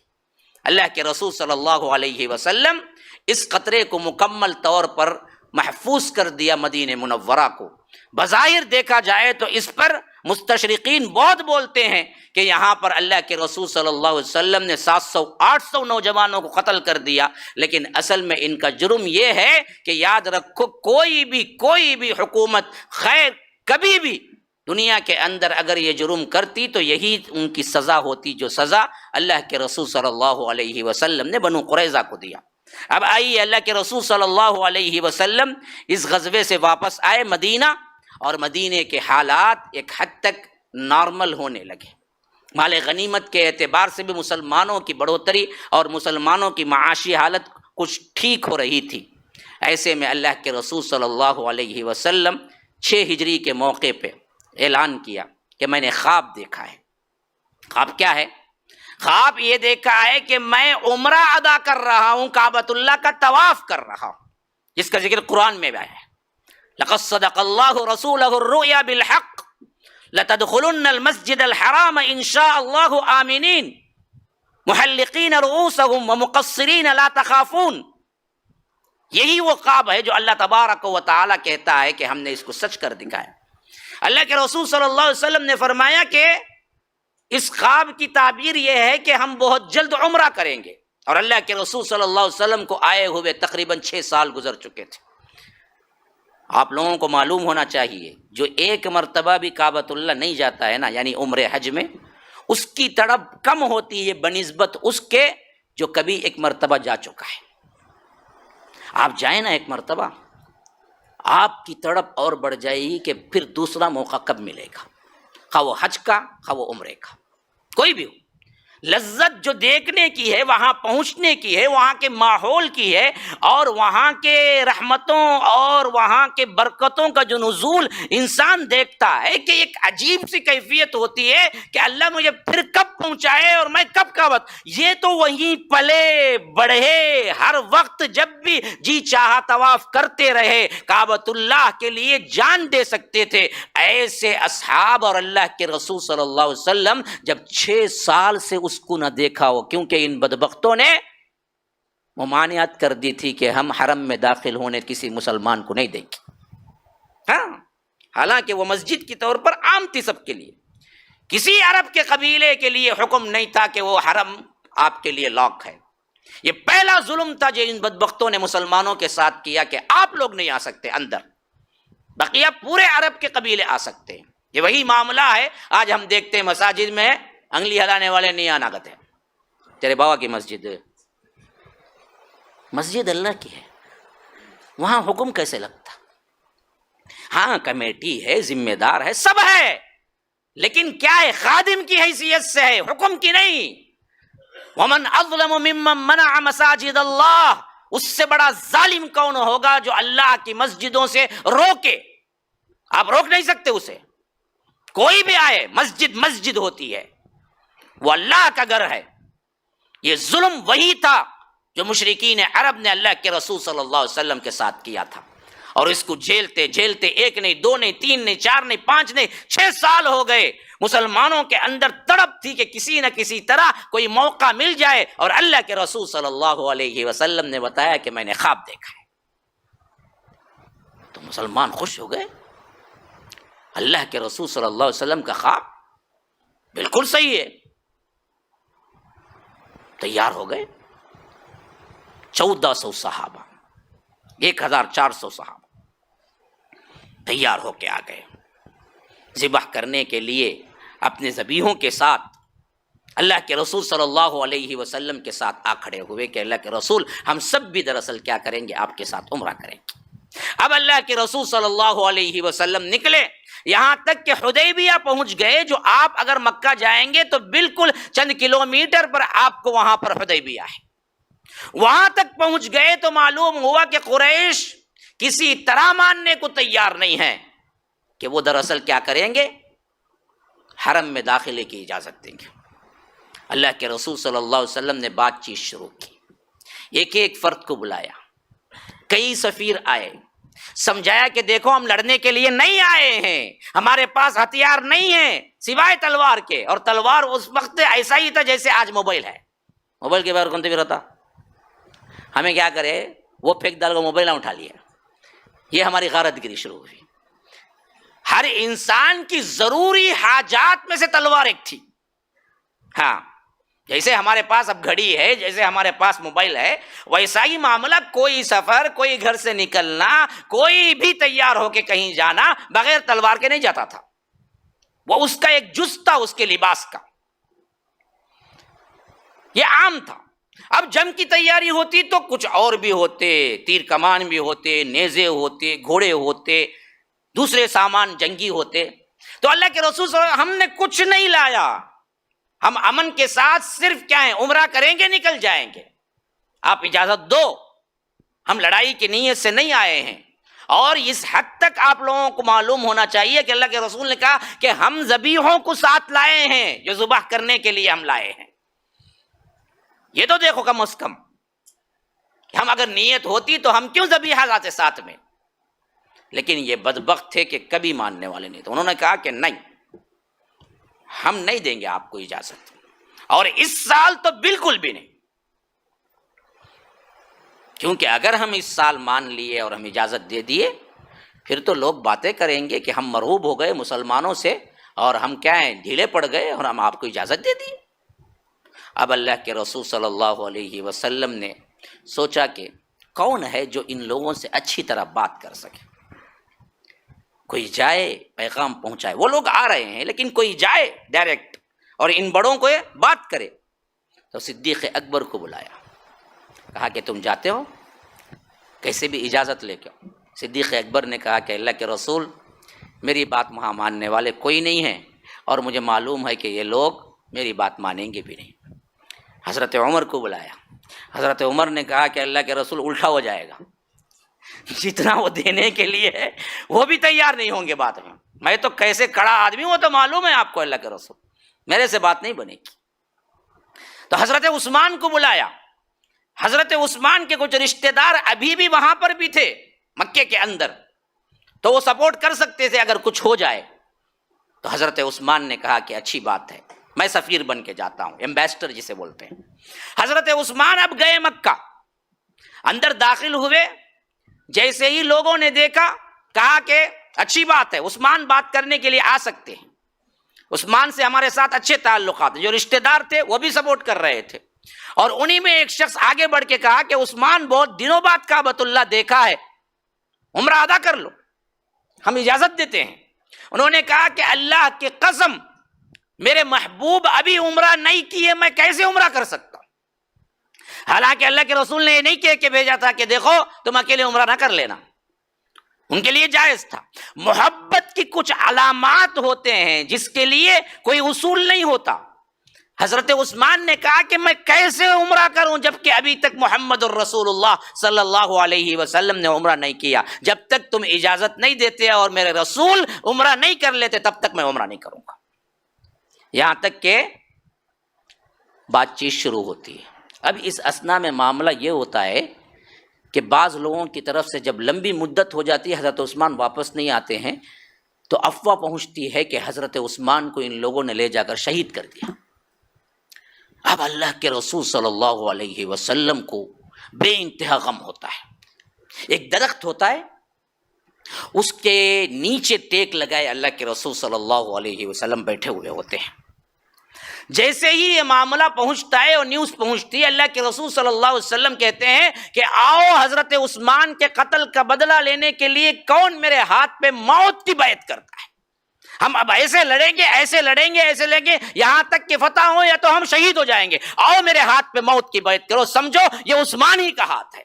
اللہ کے رسول صلی اللہ علیہ وسلم اس خطرے کو مکمل طور پر محفوظ کر دیا مدینہ منورہ کو۔ بظاہر دیکھا جائے تو اس پر مستشرقین بہت بولتے ہیں کہ یہاں پر اللہ کے رسول صلی اللہ علیہ وسلم نے 700-800 نوجوانوں کو قتل کر دیا، لیکن اصل میں ان کا جرم یہ ہے کہ یاد رکھو کوئی بھی حکومت خیر کبھی بھی دنیا کے اندر اگر یہ جرم کرتی تو یہی ان کی سزا ہوتی، جو سزا اللہ کے رسول صلی اللہ علیہ وسلم نے بنو قریظہ کو دیا۔ اب آئیے اللہ کے رسول صلی اللہ علیہ وسلم اس غزوے سے واپس آئے مدینہ، اور مدینے کے حالات ایک حد تک نارمل ہونے لگے۔ مال غنیمت کے اعتبار سے بھی مسلمانوں کی بڑھوتری اور مسلمانوں کی معاشی حالت کچھ ٹھیک ہو رہی تھی۔ ایسے میں اللہ کے رسول صلی اللہ علیہ وسلم 6 ہجری کے موقع پہ اعلان کیا کہ میں نے خواب دیکھا ہے۔ خواب کیا ہے؟ خواب یہ دیکھا ہے کہ میں عمرہ ادا کر رہا ہوں، کعبۃ اللہ کا طواف کر رہا ہوں، جس کا ذکر قرآن میں آیا ہے۔ لقد صدق اللہ رسولہ الرؤیا بالحق لتدخلن المسجد الحرام ان شاء اللہ آمنین محلقین رؤوسہم ومقصرین لا تخافون۔ یہی وہ خواب ہے جو اللہ تبارک و تعالیٰ کہتا ہے کہ ہم نے اس کو سچ کر دکھایا۔ اللہ کے رسول صلی اللہ علیہ وسلم نے فرمایا کہ اس خواب کی تعبیر یہ ہے کہ ہم بہت جلد عمرہ کریں گے، اور اللہ کے رسول صلی اللہ علیہ وسلم کو آئے ہوئے تقریباً 6 سال گزر چکے تھے۔ آپ لوگوں کو معلوم ہونا چاہیے جو ایک مرتبہ بھی کعبۃ اللہ نہیں جاتا ہے نا، یعنی عمرے حج میں، اس کی تڑپ کم ہوتی ہے بنسبت اس کے جو کبھی ایک مرتبہ جا چکا ہے۔ آپ جائیں نا ایک مرتبہ، آپ کی تڑپ اور بڑھ جائے گی کہ پھر دوسرا موقع کب ملے گا، خواہ وہ حج کا خواہ وہ عمرے کا، کوئی بھی ہو۔ لذت جو دیکھنے کی ہے، وہاں پہنچنے کی ہے، وہاں کے ماحول کی ہے، اور وہاں کے رحمتوں اور وہاں کے برکتوں کا جو نزول انسان دیکھتا ہے کہ ایک عجیب سی کیفیت ہوتی ہے کہ اللہ مجھے پھر کب پہنچائے اور میں کب کا وقت، یہ تو وہیں پلے بڑھے، ہر وقت جب بھی جی چاہا طواف کرتے رہے، کعبۃ اللہ کے لیے جان دے سکتے تھے۔ ایسے اصحاب اور اللہ کے رسول صلی اللہ علیہ وسلم جب 6 سال سے اس کو نہ دیکھا ہو، کیونکہ ان بدبختوں نے ممانعت کر دی تھی کہ ہم حرم میں داخل ہونے کسی مسلمان کو نہیں دیں گے۔ ہاں، حالانکہ وہ مسجد کی طور پر عام تھی سب کے لیے، کسی عرب کے قبیلے کے لیے حکم نہیں تھا کہ وہ حرم آپ کے لیے لاک ہے۔ یہ پہلا ظلم تھا جو ان بدبختوں نے مسلمانوں کے ساتھ کیا کہ آپ لوگ نہیں آ سکتے اندر، بقیہ پورے عرب کے قبیلے آ سکتے ہیں۔ یہ وہی معاملہ ہے آج ہم دیکھتے ہیں مساجد میں انگلی ہلانے والے نہیں آنا گتے، تیرے بابا کی مسجد، مسجد اللہ کی ہے، وہاں حکم کیسے لگتا؟ ہاں کمیٹی ہے، ذمہ دار ہے، سب ہے، لیکن کیا ہے؟ خادم کی حیثیت سے ہے، حکم کی نہیں۔ ومن اظلم ممن منع مساجد اللہ، اس سے بڑا ظالم کون ہوگا جو اللہ کی مسجدوں سے روکے؟ آپ روک نہیں سکتے اسے، کوئی بھی آئے، مسجد مسجد ہوتی ہے، وہ اللہ کا گھر ہے۔ یہ ظلم وہی تھا جو مشرکین عرب نے اللہ کے رسول صلی اللہ علیہ وسلم کے ساتھ کیا تھا، اور اس کو جھیلتے جھیلتے 1 نہیں 2 نہیں 3 نہیں 4 نہیں 5 نہیں 6 سال ہو گئے۔ مسلمانوں کے اندر تڑپ تھی کہ کسی نہ کسی طرح کوئی موقع مل جائے، اور اللہ کے رسول صلی اللہ علیہ وسلم نے بتایا کہ میں نے خواب دیکھا ہے، تو مسلمان خوش ہو گئے۔ اللہ کے رسول صلی اللہ علیہ وسلم کا خواب بالکل صحیح ہے، تیار ہو گئے۔ 1400 صحابہ، 1400 صحابہ تیار ہو کے آ گئے، ذبح کرنے کے لیے اپنے ذبیحوں کے ساتھ اللہ کے رسول صلی اللہ علیہ وسلم کے ساتھ آ کھڑے ہوئے کہ اللہ کے رسول ہم سب بھی دراصل کیا کریں گے، آپ کے ساتھ عمرہ کریں گے۔ اب اللہ کے رسول صلی اللہ علیہ وسلم نکلے، یہاں تک کہ حدیبیہ پہنچ گئے، جو آپ اگر مکہ جائیں گے تو بالکل چند کلومیٹر پر آپ کو وہاں پر حدیبیہ ہے۔ وہاں تک پہنچ گئے تو معلوم ہوا کہ قریش کسی طرح ماننے کو تیار نہیں ہے کہ وہ دراصل کیا کریں گے، حرم میں داخلے کی اجازت دیں گے۔ اللہ کے رسول صلی اللہ علیہ وسلم نے بات چیت شروع کی، ایک ایک فرد کو بلایا، کئی سفیر آئے، سمجھایا کہ دیکھو ہم لڑنے کے لیے نہیں آئے ہیں، ہمارے پاس ہتھیار نہیں ہیں سوائے تلوار کے، اور تلوار اس وقت ایسا ہی تھا جیسے آج موبائل ہے، موبائل کے بغیر کون بھی رہتا، ہمیں کیا کرے، وہ پھینک ڈال کو موبائل نہ اٹھا لیا، یہ ہماری غارت گری شروع ہوئی۔ ہر انسان کی ضروری حاجات میں سے تلوار ایک تھی۔ ہاں، جیسے ہمارے پاس اب گھڑی ہے، جیسے ہمارے پاس موبائل ہے، ویسا ہی معاملہ، کوئی سفر، کوئی گھر سے نکلنا، کوئی بھی تیار ہو کے کہیں جانا بغیر تلوار کے نہیں جاتا تھا، وہ اس کا ایک جز تھا اس کے لباس کا، یہ عام تھا۔ اب جنگ کی تیاری ہوتی تو کچھ اور بھی ہوتے، تیر کمان بھی ہوتے، نیزے ہوتے، گھوڑے ہوتے، دوسرے سامان جنگی ہوتے، تو اللہ کے رسول صلی اللہ علیہ وسلم ہم نے کچھ نہیں لایا، ہم امن کے ساتھ صرف کیا ہے، عمرہ کریں گے، نکل جائیں گے، آپ اجازت دو، ہم لڑائی کی نیت سے نہیں آئے ہیں۔ اور اس حد تک آپ لوگوں کو معلوم ہونا چاہیے کہ اللہ کے رسول نے کہا کہ ہم ذبیحوں کو ساتھ لائے ہیں جو ذبح کرنے کے لیے ہم لائے ہیں، یہ تو دیکھو کم از کم، ہم اگر نیت ہوتی تو ہم کیوں ذبیحہ لاتے ساتھ میں، لیکن یہ بدبخت تھے کہ کبھی ماننے والے نہیں تھے، انہوں نے کہا کہ نہیں، ہم نہیں دیں گے آپ کو اجازت، اور اس سال تو بالکل بھی نہیں، کیونکہ اگر ہم اس سال مان لیے اور ہم اجازت دے دیے پھر تو لوگ باتیں کریں گے کہ ہم مرعوب ہو گئے مسلمانوں سے اور ہم کیا ہیں، ڈھیلے پڑ گئے اور ہم آپ کو اجازت دے دی۔ اب اللہ کے رسول صلی اللہ علیہ وسلم نے سوچا کہ کون ہے جو ان لوگوں سے اچھی طرح بات کر سکے، کوئی جائے پیغام پہنچائے، وہ لوگ آ رہے ہیں لیکن کوئی جائے ڈائریکٹ اور ان بڑوں کو یہ بات کرے۔ تو صدیق اکبر کو بلایا، کہا کہ تم جاتے ہو، کیسے بھی اجازت لے کے آؤ۔ صدیق اکبر نے کہا کہ اللہ کے رسول، میری بات وہاں ماننے والے کوئی نہیں ہیں، اور مجھے معلوم ہے کہ یہ لوگ میری بات مانیں گے بھی نہیں۔ حضرت عمر کو بلایا، حضرت عمر نے کہا کہ اللہ کے رسول الٹا ہو جائے گا، جتنا وہ دینے کے لیے ہے وہ بھی تیار نہیں ہوں گے بعد میں تو کیسے کڑا آدمی ہوں، وہ تو معلوم ہے آپ کو اللہ کے رسول، میرے سے بات نہیں بنے گی۔ تو حضرت عثمان کو بلایا، حضرت عثمان کے کچھ رشتہ دار ابھی بھی وہاں پر بھی تھے مکے کے اندر، تو وہ سپورٹ کر سکتے تھے اگر کچھ ہو جائے۔ تو حضرت عثمان نے کہا کہ اچھی بات ہے، میں سفیر بن کے جاتا ہوں، ایمبیسڈر جسے بولتے ہیں۔ حضرت عثمان اب گئے مکہ، اندر داخل ہوئے، جیسے ہی لوگوں نے دیکھا کہا کہ اچھی بات ہے، عثمان بات کرنے کے لیے آ سکتے ہیں، عثمان سے ہمارے ساتھ اچھے تعلقات ہیں۔ جو رشتہ دار تھے وہ بھی سپورٹ کر رہے تھے، اور انہی میں ایک شخص آگے بڑھ کے کہا کہ عثمان بہت دنوں بعد کعبۃ اللہ دیکھا ہے، عمرہ ادا کر لو، ہم اجازت دیتے ہیں۔ انہوں نے کہا کہ اللہ کی قسم، میرے محبوب ابھی عمرہ نہیں کیے، میں کیسے عمرہ کر سکتا ہوں؟ حالانکہ اللہ کے رسول نے یہ نہیں کہہ کے بھیجا تھا کہ دیکھو تم اکیلے عمرہ نہ کر لینا، ان کے لیے جائز تھا۔ محبت کی کچھ علامات ہوتے ہیں جس کے لیے کوئی اصول نہیں ہوتا۔ حضرت عثمان نے کہا کہ میں کیسے عمرہ کروں جبکہ ابھی تک محمد الرسول اللہ صلی اللہ علیہ وسلم نے عمرہ نہیں کیا، جب تک تم اجازت نہیں دیتے اور میرے رسول عمرہ نہیں کر لیتے تب تک میں عمرہ نہیں کروں گا۔ یہاں تک کہ بات چیت شروع ہوتی ہے۔ اب اس اثنا میں معاملہ یہ ہوتا ہے کہ بعض لوگوں کی طرف سے جب لمبی مدت ہو جاتی ہے، حضرت عثمان واپس نہیں آتے ہیں، تو افواہ پہنچتی ہے کہ حضرت عثمان کو ان لوگوں نے لے جا کر شہید کر دیا۔ اب اللہ کے رسول صلی اللہ علیہ وسلم کو بے انتہا غم ہوتا ہے۔ ایک درخت ہوتا ہے، اس کے نیچے ٹیک لگائے اللہ کے رسول صلی اللہ علیہ وسلم بیٹھے ہوئے ہوتے ہیں۔ جیسے ہی یہ معاملہ پہنچتا ہے اور نیوز پہنچتی ہے، اللہ کے رسول صلی اللہ علیہ وسلم کہتے ہیں کہ آؤ حضرت عثمان کے قتل کا بدلہ لینے کے لیے کون میرے ہاتھ پہ موت کی بیعت کرتا ہے؟ ہم اب ایسے لڑیں گے، ایسے لڑیں گے، ایسے لڑیں گے، یہاں تک کہ فتح ہو یا تو ہم شہید ہو جائیں گے، آؤ میرے ہاتھ پہ موت کی بیعت کرو، سمجھو یہ عثمان ہی کا ہاتھ ہے۔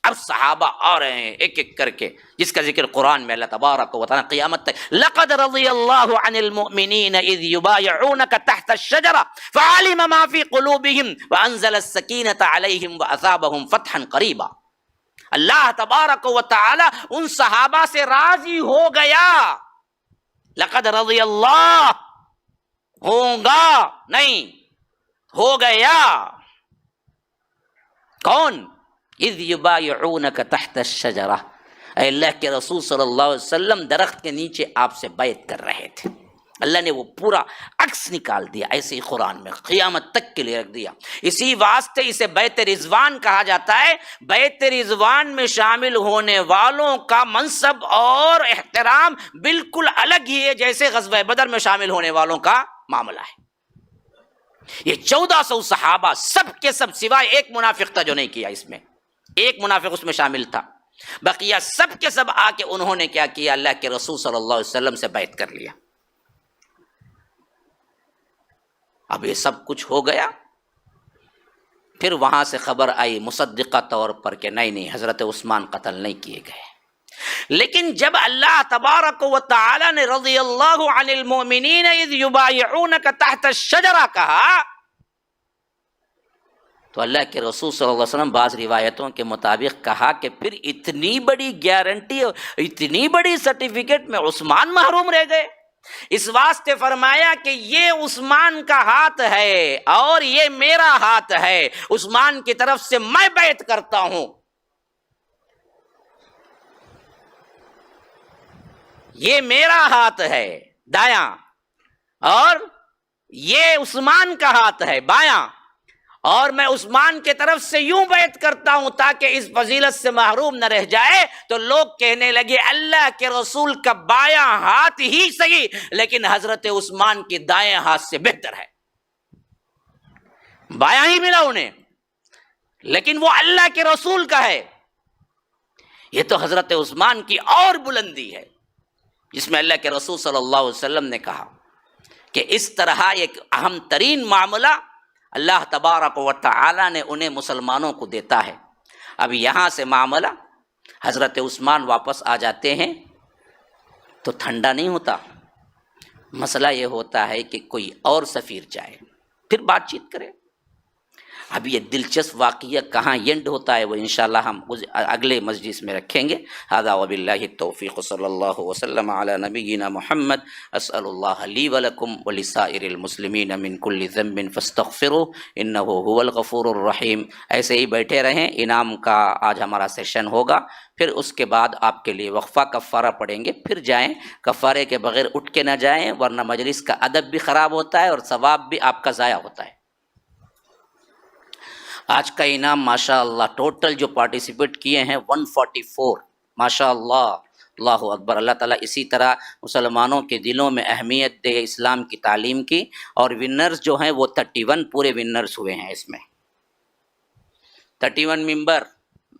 اب صحابہ آ رہے ہیں ایک ایک کر کے، جس کا ذکر قرآن میں اللہ تبارک و تعالیٰ قیامت تک، لقد رضی اللہ عن المؤمنین اذ یبایعونک تحت الشجرہ فعلم ما فی قلوبہم وانزل السکینۃ علیہم واثابہم فتحا قریبا۔ اللہ تبارک و تعالیٰ ان صحابہ سے راضی ہو گیا۔ لقد رضی اللہ، ہوگا نہیں، ہو گیا۔ کون؟ اذ یبایعونک تحت الشجرہ، اے اللہ کے رسول صلی اللہ علیہ وسلم درخت کے نیچے آپ سے بیعت کر رہے تھے۔ اللہ نے وہ پورا عکس نکال دیا، ایسے ہی قرآن میں قیامت تک کے لیے رکھ دیا۔ اسی واسطے اسے بیعت رضوان کہا جاتا ہے۔ بیعت رضوان میں شامل ہونے والوں کا منصب اور احترام بالکل الگ ہی ہے جیسے غزوہ بدر میں شامل ہونے والوں کا معاملہ ہے۔ یہ 1400 صحابہ سب کے سب سوائے ایک منافق تھا جو نہیں کیا، اس میں ایک منافق اس میں شامل تھا، بقیہ سب کے سب آ کے انہوں نے کیا کیا؟ اللہ کے رسول صلی اللہ علیہ وسلم سے بیعت کر لیا۔ اب یہ سب کچھ ہو گیا، پھر وہاں سے خبر آئی مصدقہ طور پر کہ نہیں حضرت عثمان قتل نہیں کیے گئے۔ لیکن جب اللہ تبارک و تعالی نے رضی اللہ عن المؤمنین اذ یبایعونک تحت الشجرہ کہا، تو اللہ کے رسول صلی اللہ علیہ وسلم بعض روایتوں کے مطابق کہا کہ پھر اتنی بڑی گارنٹی، اتنی بڑی سرٹیفکیٹ میں عثمان محروم رہ گئے؟ اس واسطے فرمایا کہ یہ عثمان کا ہاتھ ہے اور یہ میرا ہاتھ ہے، عثمان کی طرف سے میں بیعت کرتا ہوں۔ یہ میرا ہاتھ ہے دایاں اور یہ عثمان کا ہاتھ ہے بایاں، اور میں عثمان کے طرف سے یوں بیعت کرتا ہوں تاکہ اس فضیلت سے محروم نہ رہ جائے۔ تو لوگ کہنے لگے اللہ کے رسول کا بایاں ہاتھ ہی صحیح، لیکن حضرت عثمان کی دائیں ہاتھ سے بہتر ہے۔ بایاں ہی ملا انہیں، لیکن وہ اللہ کے رسول کا ہے۔ یہ تو حضرت عثمان کی اور بلندی ہے، جس میں اللہ کے رسول صلی اللہ علیہ وسلم نے کہا کہ اس طرح ایک اہم ترین معاملہ اللہ تبارک و تعالی نے انہیں مسلمانوں کو دیتا ہے۔ اب یہاں سے معاملہ حضرت عثمان واپس آ جاتے ہیں تو ٹھنڈا نہیں ہوتا، مسئلہ یہ ہوتا ہے کہ کوئی اور سفیر جائے پھر بات چیت کرے۔ اب یہ دلچسپ واقعہ کہاں اینڈ ہوتا ہے وہ انشاءاللہ ہم اگلے مجلس میں رکھیں گے۔ ھذا وباللہ التوفیق، صلی اللہ وسلم علی نبینا محمد۔ اسأل اللہ لی ولکم ولسائر المسلمین من کل ذنب فاستغفروہ انہ هو الغفور الرحیم۔ ایسے ہی بیٹھے رہیں، انعام کا آج ہمارا سیشن ہوگا، پھر اس کے بعد آپ کے لیے وقفہ کفارہ پڑھیں گے، پھر جائیں، کفارے کے بغیر اٹھ کے نہ جائیں ورنہ مجلس کا ادب بھی خراب ہوتا ہے اور ثواب بھی آپ کا ضائع ہوتا ہے۔ آج کا انعام ماشاء اللہ ٹوٹل جو پارٹیسپیٹ کیے ہیں 144، ماشاء اللہ، اللہ اکبر۔ اللہ تعالیٰ اسی طرح مسلمانوں کے دلوں میں اہمیت دے اسلام کی تعلیم کی، اور ونرز جو ہیں وہ 31 پورے ونرز ہوئے ہیں اس میں، 31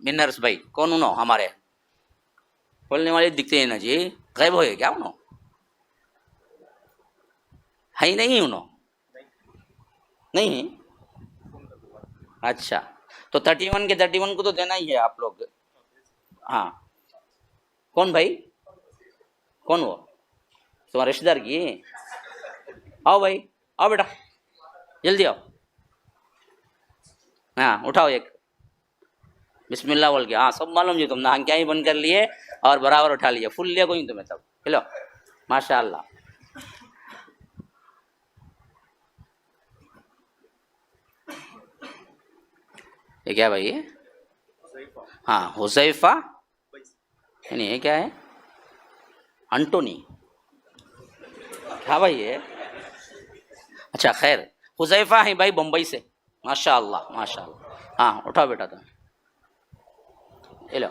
ونرز۔ بھائی کون انہوں ہمارے بولنے والے دکھتے ہیں نا جی، غائب ہوئے کیا انہوں؟ ہے ہی نہیں انہوں؟ نہیں؟ اچھا، تو 31 کے 31 کو تو دینا ہی ہے آپ لوگ۔ ہاں، کون بھائی؟ کون وہ؟ تمہارے رشتہ دار کی؟ آؤ بھائی، آؤ بیٹا، جلدی آؤ۔ ہاں اٹھاؤ ایک، بسم اللہ بول کے۔ ہاں سب معلوم جی، تم نے کیا ہی بند کر لیے اور برابر اٹھا لیے، فل لیا کوئی تمہیں تب۔ چلو ماشاء اللہ۔ یہ کیا بھائی ہے؟ ہاں حذیفہ، یعنی یہ کیا ہے؟ انٹونی، کیا بھائی ہے؟ اچھا خیر، حذیفہ ہیں بھائی بمبئی سے، ماشاء اللہ ماشاء اللہ۔ ہاں اٹھاؤ بیٹا، تم یہ لو،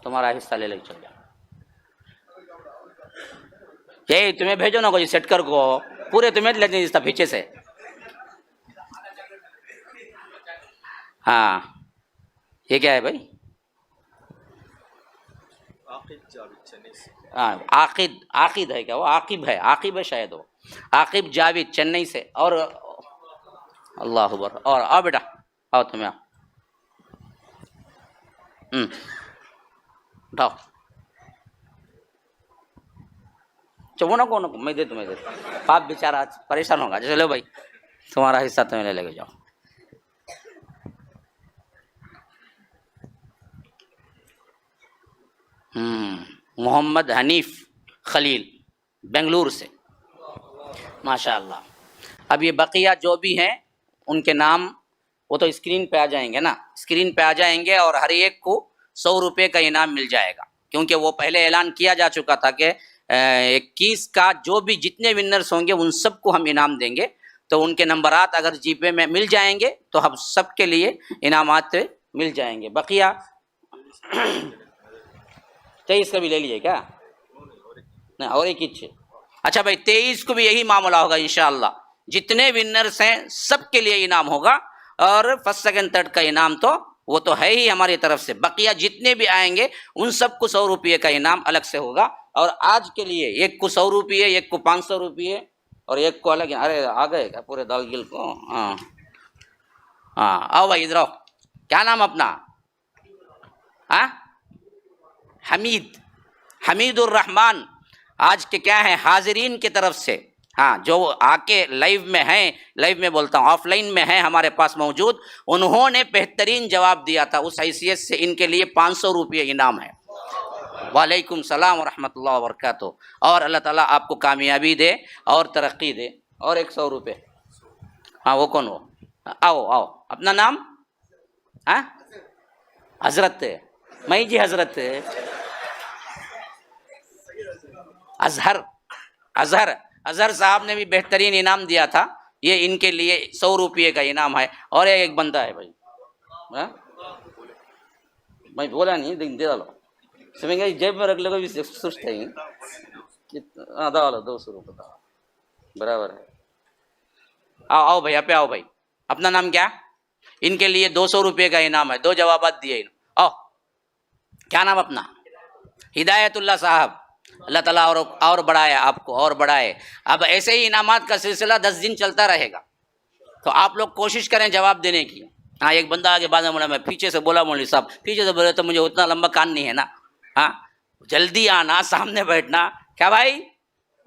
تمہارا حصہ لے چل جاؤ۔ یہی تمہیں بھیجو نا کوئی سیٹ کر کو، پورے تمہیں لیتے جس پیچھے سے۔ ہاں یہ کیا ہے بھائی؟ ہاں عاقد ہے کیا وہ؟ عاقب ہے شاید وہ، عاقب جاوید چنئی سے۔ اور اللہ اکبر، اور آؤ بیٹا، آؤ تمہیں، آؤ اٹھاؤ۔ چبو نا کون، میں دے تمہیں دے، آپ بیچارہ پریشان ہوگا۔ چلو بھائی تمہارا حصہ تمہیں لے کے جاؤ۔ محمد حنیف خلیل بنگلور سے، ماشاء اللہ۔ اب یہ بقیہ جو بھی ہیں ان کے نام وہ تو اسکرین پہ آ جائیں گے نا، اسکرین پہ آ جائیں گے، اور ہر ایک کو 100 روپے کا انعام مل جائے گا، کیونکہ وہ پہلے اعلان کیا جا چکا تھا کہ 21 کا جو بھی جتنے ونرز ہوں گے ان سب کو ہم انعام دیں گے۔ تو ان کے نمبرات اگر جی پے میں مل جائیں گے تو ہم سب کے لیے انعامات مل جائیں گے۔ بقیہ 23 کا بھی لے لیجیے کیا؟ نہیں، اور ایک ہی۔ اچھا بھائی 23 کو بھی یہی معاملہ ہوگا انشاءاللہ، جتنے ونرز ہیں سب کے لیے انعام ہوگا، اور فرسٹ سیکنڈ تھرڈ کا انعام تو وہ تو ہے ہی ہماری طرف سے، بقیہ جتنے بھی آئیں گے ان سب کو 100 روپے کا انعام الگ سے ہوگا۔ اور آج کے لیے ایک کو 100 روپے، ایک کو 500 روپے، اور ایک کو الگ۔ ارے آ گئے کیا پورے دال گل کو؟ ہاں ہاں آؤ بھائی ادھر آؤ۔ کیا نام اپنا؟ ہاں حمید الرحمان۔ آج کے کیا ہیں حاضرین کی طرف سے، ہاں جو آ کے لائیو میں ہیں، لائیو میں بولتا ہوں آف لائن میں ہیں ہمارے پاس موجود، انہوں نے بہترین جواب دیا تھا، اس حیثیت سے ان کے لیے 500 روپے انعام ہے۔ وعلیکم السلام ورحمۃ اللہ وبرکاتہ، اور اللہ تعالیٰ آپ کو کامیابی دے اور ترقی دے۔ اور 100 روپے۔ ہاں وہ کون؟ وہ آؤ آؤ، اپنا نام؟ ہاں حضرت میں جی، حضرت اظہر صاحب نے بھی بہترین انعام دیا تھا، یہ ان کے لیے 100 روپے کا انعام ہے۔ اور ایک بندہ ہے بھائی، میں بولا نہیں، دے ڈالو، سمجھ گئے، جیب میں رکھ لے کوئی سست ہے، ڈالو 200 روپے برابر ہے۔ آؤ بھائی، پہ آؤ بھائی، اپنا نام کیا؟ ان کے لیے 200 روپے کا انعام ہے، 2 جوابات دیے۔ آؤ، کیا نام اپنا؟ ہدایت اللہ صاحب، اللہ تعالیٰ اور بڑھائے آپ کو، اور بڑھائے. اب ایسے ہی انعامات کا سلسلہ 10 دن چلتا رہے گا، تو آپ لوگ کوشش کریں جواب دینے کی. ہاں ایک بندہ آگے بعد میں بولا، میں پیچھے سے بولا مولوی صاحب، پیچھے سے بولے تو مجھے اتنا لمبا کان نہیں ہے نا. ہاں جلدی آنا، سامنے بیٹھنا. کیا بھائی؟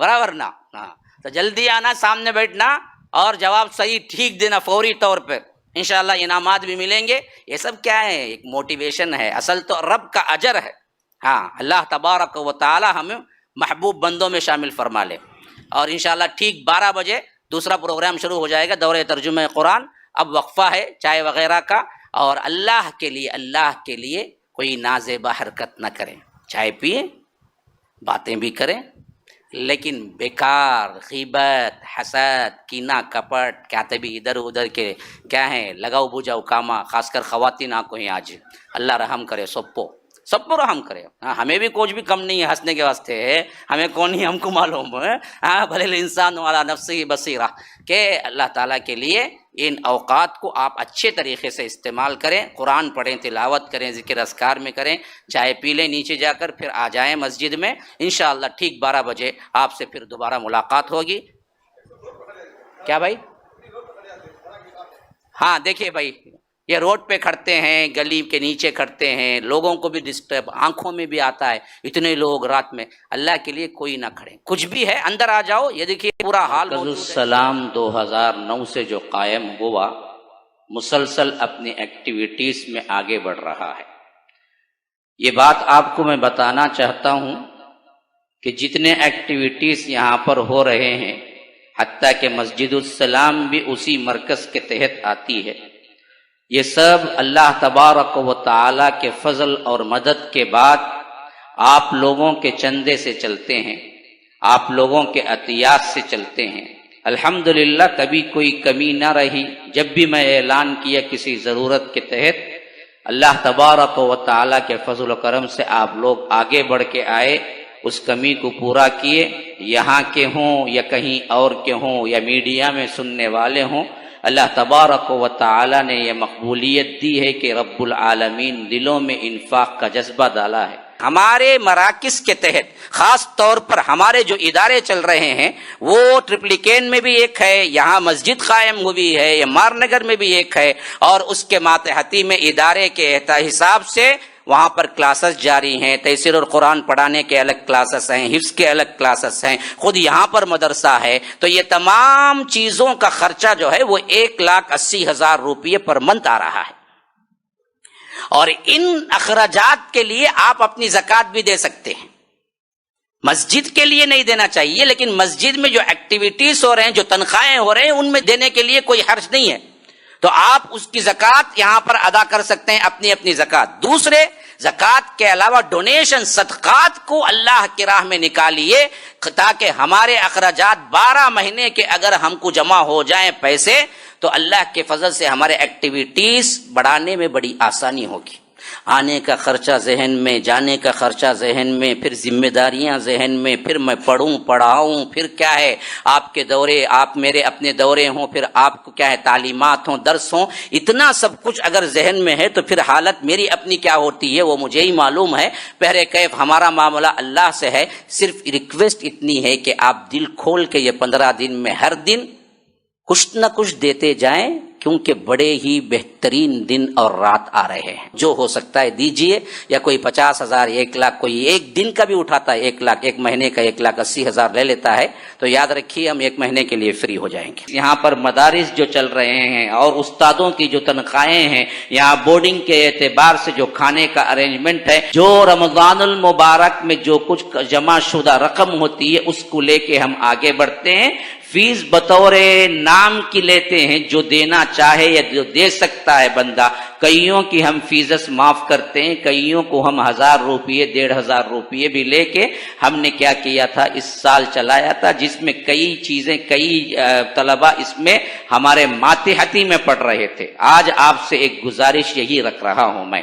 برابر نا؟ ہاں تو جلدی آنا، سامنے بیٹھنا اور جواب صحیح ٹھیک دینا فوری طور پر. انشاءاللہ انعامات بھی ملیں گے. یہ سب کیا ہے؟ ایک موٹیویشن ہے. اصل تو رب کا اجر ہے. ہاں اللہ تبارک و تعالی ہمیں محبوب بندوں میں شامل فرما لے. اور انشاءاللہ ٹھیک 12 بجے دوسرا پروگرام شروع ہو جائے گا، دورہ ترجمہ قرآن. اب وقفہ ہے چائے وغیرہ کا. اور اللہ کے لیے کوئی نازیبا حرکت نہ کریں. چائے پئیں، باتیں بھی کریں، لیکن بیکار غیبت، حسد، کینہ، کپٹ، کاتبی ادھر ادھر کے کیا ہیں لگاؤ بجاؤ کاما، خاص کر خواتین کو ہی آج اللہ رحم کرے، سب کو رحم کرے. ہمیں بھی کچھ بھی کم نہیں ہے ہنسنے کے واسطے ہے، ہمیں کون ہی ہم کو معلوم ہے. ہاں بھلے الانسان علی نفسہ بصیرہ، کہ اللہ تعالیٰ کے لیے ان اوقات کو آپ اچھے طریقے سے استعمال کریں. قرآن پڑھیں، تلاوت کریں، ذکر اذکار میں کریں، چائے پی لیں نیچے جا کر، پھر آ جائیں مسجد میں. انشاءاللہ ٹھیک 12 بجے آپ سے پھر دوبارہ ملاقات ہوگی. کیا بھائی؟ ہاں دیکھیے بھائی، یہ روڈ پہ کھڑتے ہیں، گلی کے نیچے کھڑتے ہیں، لوگوں کو بھی ڈسٹرب، آنکھوں میں بھی آتا ہے. اتنے لوگ رات میں، اللہ کے لیے کوئی نہ کھڑے. کچھ بھی ہے اندر آ جاؤ. یہ دیکھیے پورا حال موجود ہے. السلام 2009 سے جو قائم ہوا، مسلسل اپنی ایکٹیویٹیز میں آگے بڑھ رہا ہے. یہ بات آپ کو میں بتانا چاہتا ہوں کہ جتنے ایکٹیویٹیز یہاں پر ہو رہے ہیں، حتیٰ کہ مسجد السلام بھی اسی مرکز کے تحت آتی ہے، یہ سب اللہ تبارک و تعالی کے فضل اور مدد کے بعد آپ لوگوں کے چندے سے چلتے ہیں، آپ لوگوں کے عطیات سے چلتے ہیں. الحمدللہ کبھی کوئی کمی نہ رہی. جب بھی میں اعلان کیا کسی ضرورت کے تحت، اللہ تبارک و تعالی کے فضل و کرم سے آپ لوگ آگے بڑھ کے آئے، اس کمی کو پورا کیے. یہاں کے ہوں یا کہیں اور کے ہوں یا میڈیا میں سننے والے ہوں، اللہ تبارک و تعالی نے یہ مقبولیت دی ہے کہ رب العالمین دلوں میں انفاق کا جذبہ ڈالا ہے. ہمارے مراکز کے تحت خاص طور پر ہمارے جو ادارے چل رہے ہیں، وہ ٹرپلیکین میں بھی ایک ہے، یہاں مسجد قائم ہوئی ہے، یہ مار نگر میں بھی ایک ہے، اور اس کے ماتحتی میں ادارے کے حساب سے وہاں پر کلاسز جاری ہیں. تفسیر القرآن پڑھانے کے الگ کلاسز ہیں، حفظ کے الگ کلاسز ہیں، خود یہاں پر مدرسہ ہے. تو یہ تمام چیزوں کا خرچہ جو ہے وہ 1,80,000 روپیے پر منتھ آ رہا ہے. اور ان اخراجات کے لیے آپ اپنی زکوٰۃ بھی دے سکتے ہیں. مسجد کے لیے نہیں دینا چاہیے، لیکن مسجد میں جو ایکٹیویٹیز ہو رہے ہیں، جو تنخواہیں ہو رہے ہیں، ان میں دینے کے لیے کوئی حرج نہیں ہے. تو آپ اس کی زکوٰۃ یہاں پر ادا کر سکتے ہیں، اپنی زکوٰۃ. دوسرے، زکوٰۃ کے علاوہ ڈونیشن، صدقات کو اللہ کی راہ میں نکالیے، تاکہ ہمارے اخراجات 12 مہینے کے اگر ہم کو جمع ہو جائیں پیسے، تو اللہ کے فضل سے ہمارے ایکٹیویٹیز بڑھانے میں بڑی آسانی ہوگی. آنے کا خرچہ ذہن میں، جانے کا خرچہ ذہن میں، پھر ذمہ داریاں ذہن میں، پھر میں پڑھوں پڑھاؤں، پھر کیا ہے آپ کے دورے، آپ میرے اپنے دورے ہوں، پھر آپ کو کیا ہے تعلیمات ہوں، درس ہوں. اتنا سب کچھ اگر ذہن میں ہے تو پھر حالت میری اپنی کیا ہوتی ہے وہ مجھے ہی معلوم ہے. پہرے کیف ہمارا معاملہ اللہ سے ہے. صرف ریکویسٹ اتنی ہے کہ آپ دل کھول کے یہ 15 دن میں ہر دن کچھ نہ کچھ دیتے جائیں، کیونکہ بڑے ہی بہترین دن اور رات آ رہے ہیں. جو ہو سکتا ہے دیجئے. یا کوئی 50,000، 1,00,000، کوئی ایک دن کا بھی اٹھاتا ہے 1,00,000، ایک مہینے کا 1,80,000 لے لیتا ہے، تو یاد رکھیے ہم ایک مہینے کے لیے فری ہو جائیں گے. یہاں پر مدارس جو چل رہے ہیں اور استادوں کی جو تنخواہیں ہیں، یہاں بورڈنگ کے اعتبار سے جو کھانے کا ارینجمنٹ ہے، جو رمضان المبارک میں جو کچھ جمع شدہ رقم ہوتی ہے، اس کو لے کے ہم آگے بڑھتے ہیں. فیس بطور نام کی لیتے ہیں، جو دینا چاہے یا جو دے سکتا ہے بندہ. کئیوں کی ہم فیسز معاف کرتے ہیں، کئیوں کو ہم 1,000 روپیے 1,500 روپیے بھی لے کے ہم نے کیا کیا تھا، اس سال چلایا تھا، جس میں کئی چیزیں، کئی طلبہ اس میں ہمارے ماتحتی میں پڑھ رہے تھے. آج آپ سے ایک گزارش یہی رکھ رہا ہوں میں،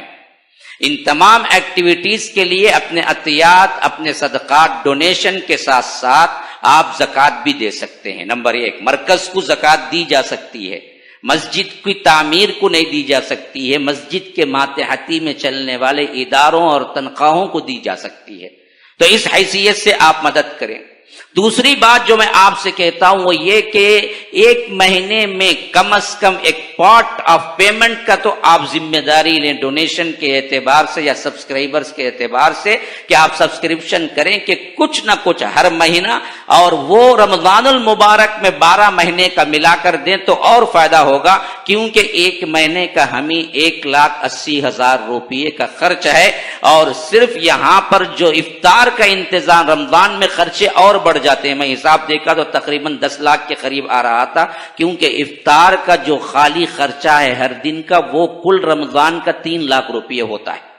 ان تمام ایکٹیویٹیز کے لیے اپنے عطیات، اپنے صدقات، ڈونیشن کے ساتھ ساتھ آپ زکوٰۃ بھی دے سکتے ہیں. نمبر 1، مرکز کو زکوٰۃ دی جا سکتی ہے، مسجد کی تعمیر کو نہیں دی جا سکتی ہے، مسجد کے ماتحتی میں چلنے والے اداروں اور تنخواہوں کو دی جا سکتی ہے. تو اس حیثیت سے آپ مدد کریں۔ دوسری بات جو میں آپ سے کہتا ہوں وہ یہ کہ ایک مہینے میں کم از کم ایک پارٹ آف پیمنٹ کا تو آپ ذمہ داری لیں، ڈونیشن کے اعتبار سے یا سبسکرائبرز کے اعتبار سے، کہ آپ سبسکرپشن کریں کہ کچھ نہ کچھ ہر مہینہ، اور وہ رمضان المبارک میں 12 مہینے کا ملا کر دیں تو اور فائدہ ہوگا، کیونکہ ایک مہینے کا ہمیں 1,80,000 روپیے کا خرچ ہے، اور صرف یہاں پر جو افطار کا انتظام رمضان میں خرچے اور بڑھ جاتے ہیں۔ میں حساب دیکھا تو تقریباً 10 لاکھ کے قریب آ رہا تھا، کیونکہ افطار کا جو خالی خرچہ ہے ہر دن کا وہ کل رمضان کا 3 لاکھ روپیے ہوتا ہے۔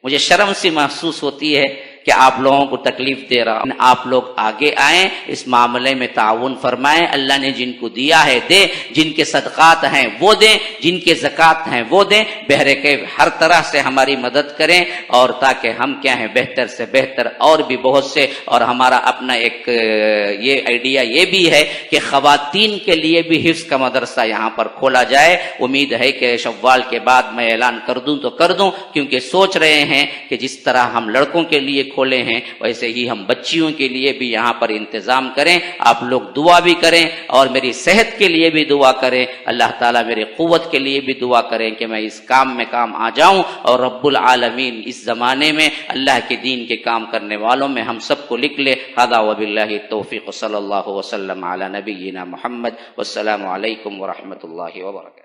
مجھے شرم سی محسوس ہوتی ہے کہ آپ لوگوں کو تکلیف دے رہا ہوں۔ آپ لوگ آگے آئیں، اس معاملے میں تعاون فرمائیں، اللہ نے جن کو دیا ہے دے، جن کے صدقات ہیں وہ دیں، جن کے زکوٰۃ ہیں وہ دیں، بہرکیف ہر طرح سے ہماری مدد کریں، اور تاکہ ہم کیا ہیں بہتر سے بہتر اور بھی بہت سے، اور ہمارا اپنا ایک یہ آئیڈیا یہ بھی ہے کہ خواتین کے لیے بھی حفظ کا مدرسہ یہاں پر کھولا جائے۔ امید ہے کہ شوال کے بعد میں اعلان کر دوں تو کر دوں، کیونکہ سوچ رہے ہیں کہ جس طرح ہم لڑکوں کے لیے کھولے ہیں ویسے ہی ہم بچیوں کے لیے بھی یہاں پر انتظام کریں۔ آپ لوگ دعا بھی کریں اور میری صحت کے لیے بھی دعا کریں، اللہ تعالیٰ میری قوت کے لیے بھی دعا کریں کہ میں اس کام میں کام آ جاؤں، اور رب العالمین اس زمانے میں اللہ کے دین کے کام کرنے والوں میں ہم سب کو لکھ لے۔ ھذا وباللہ التوفیق، صلی اللہ وسلم علی نبینا محمد، والسلام علیکم ورحمۃ اللہ وبرکاتہ۔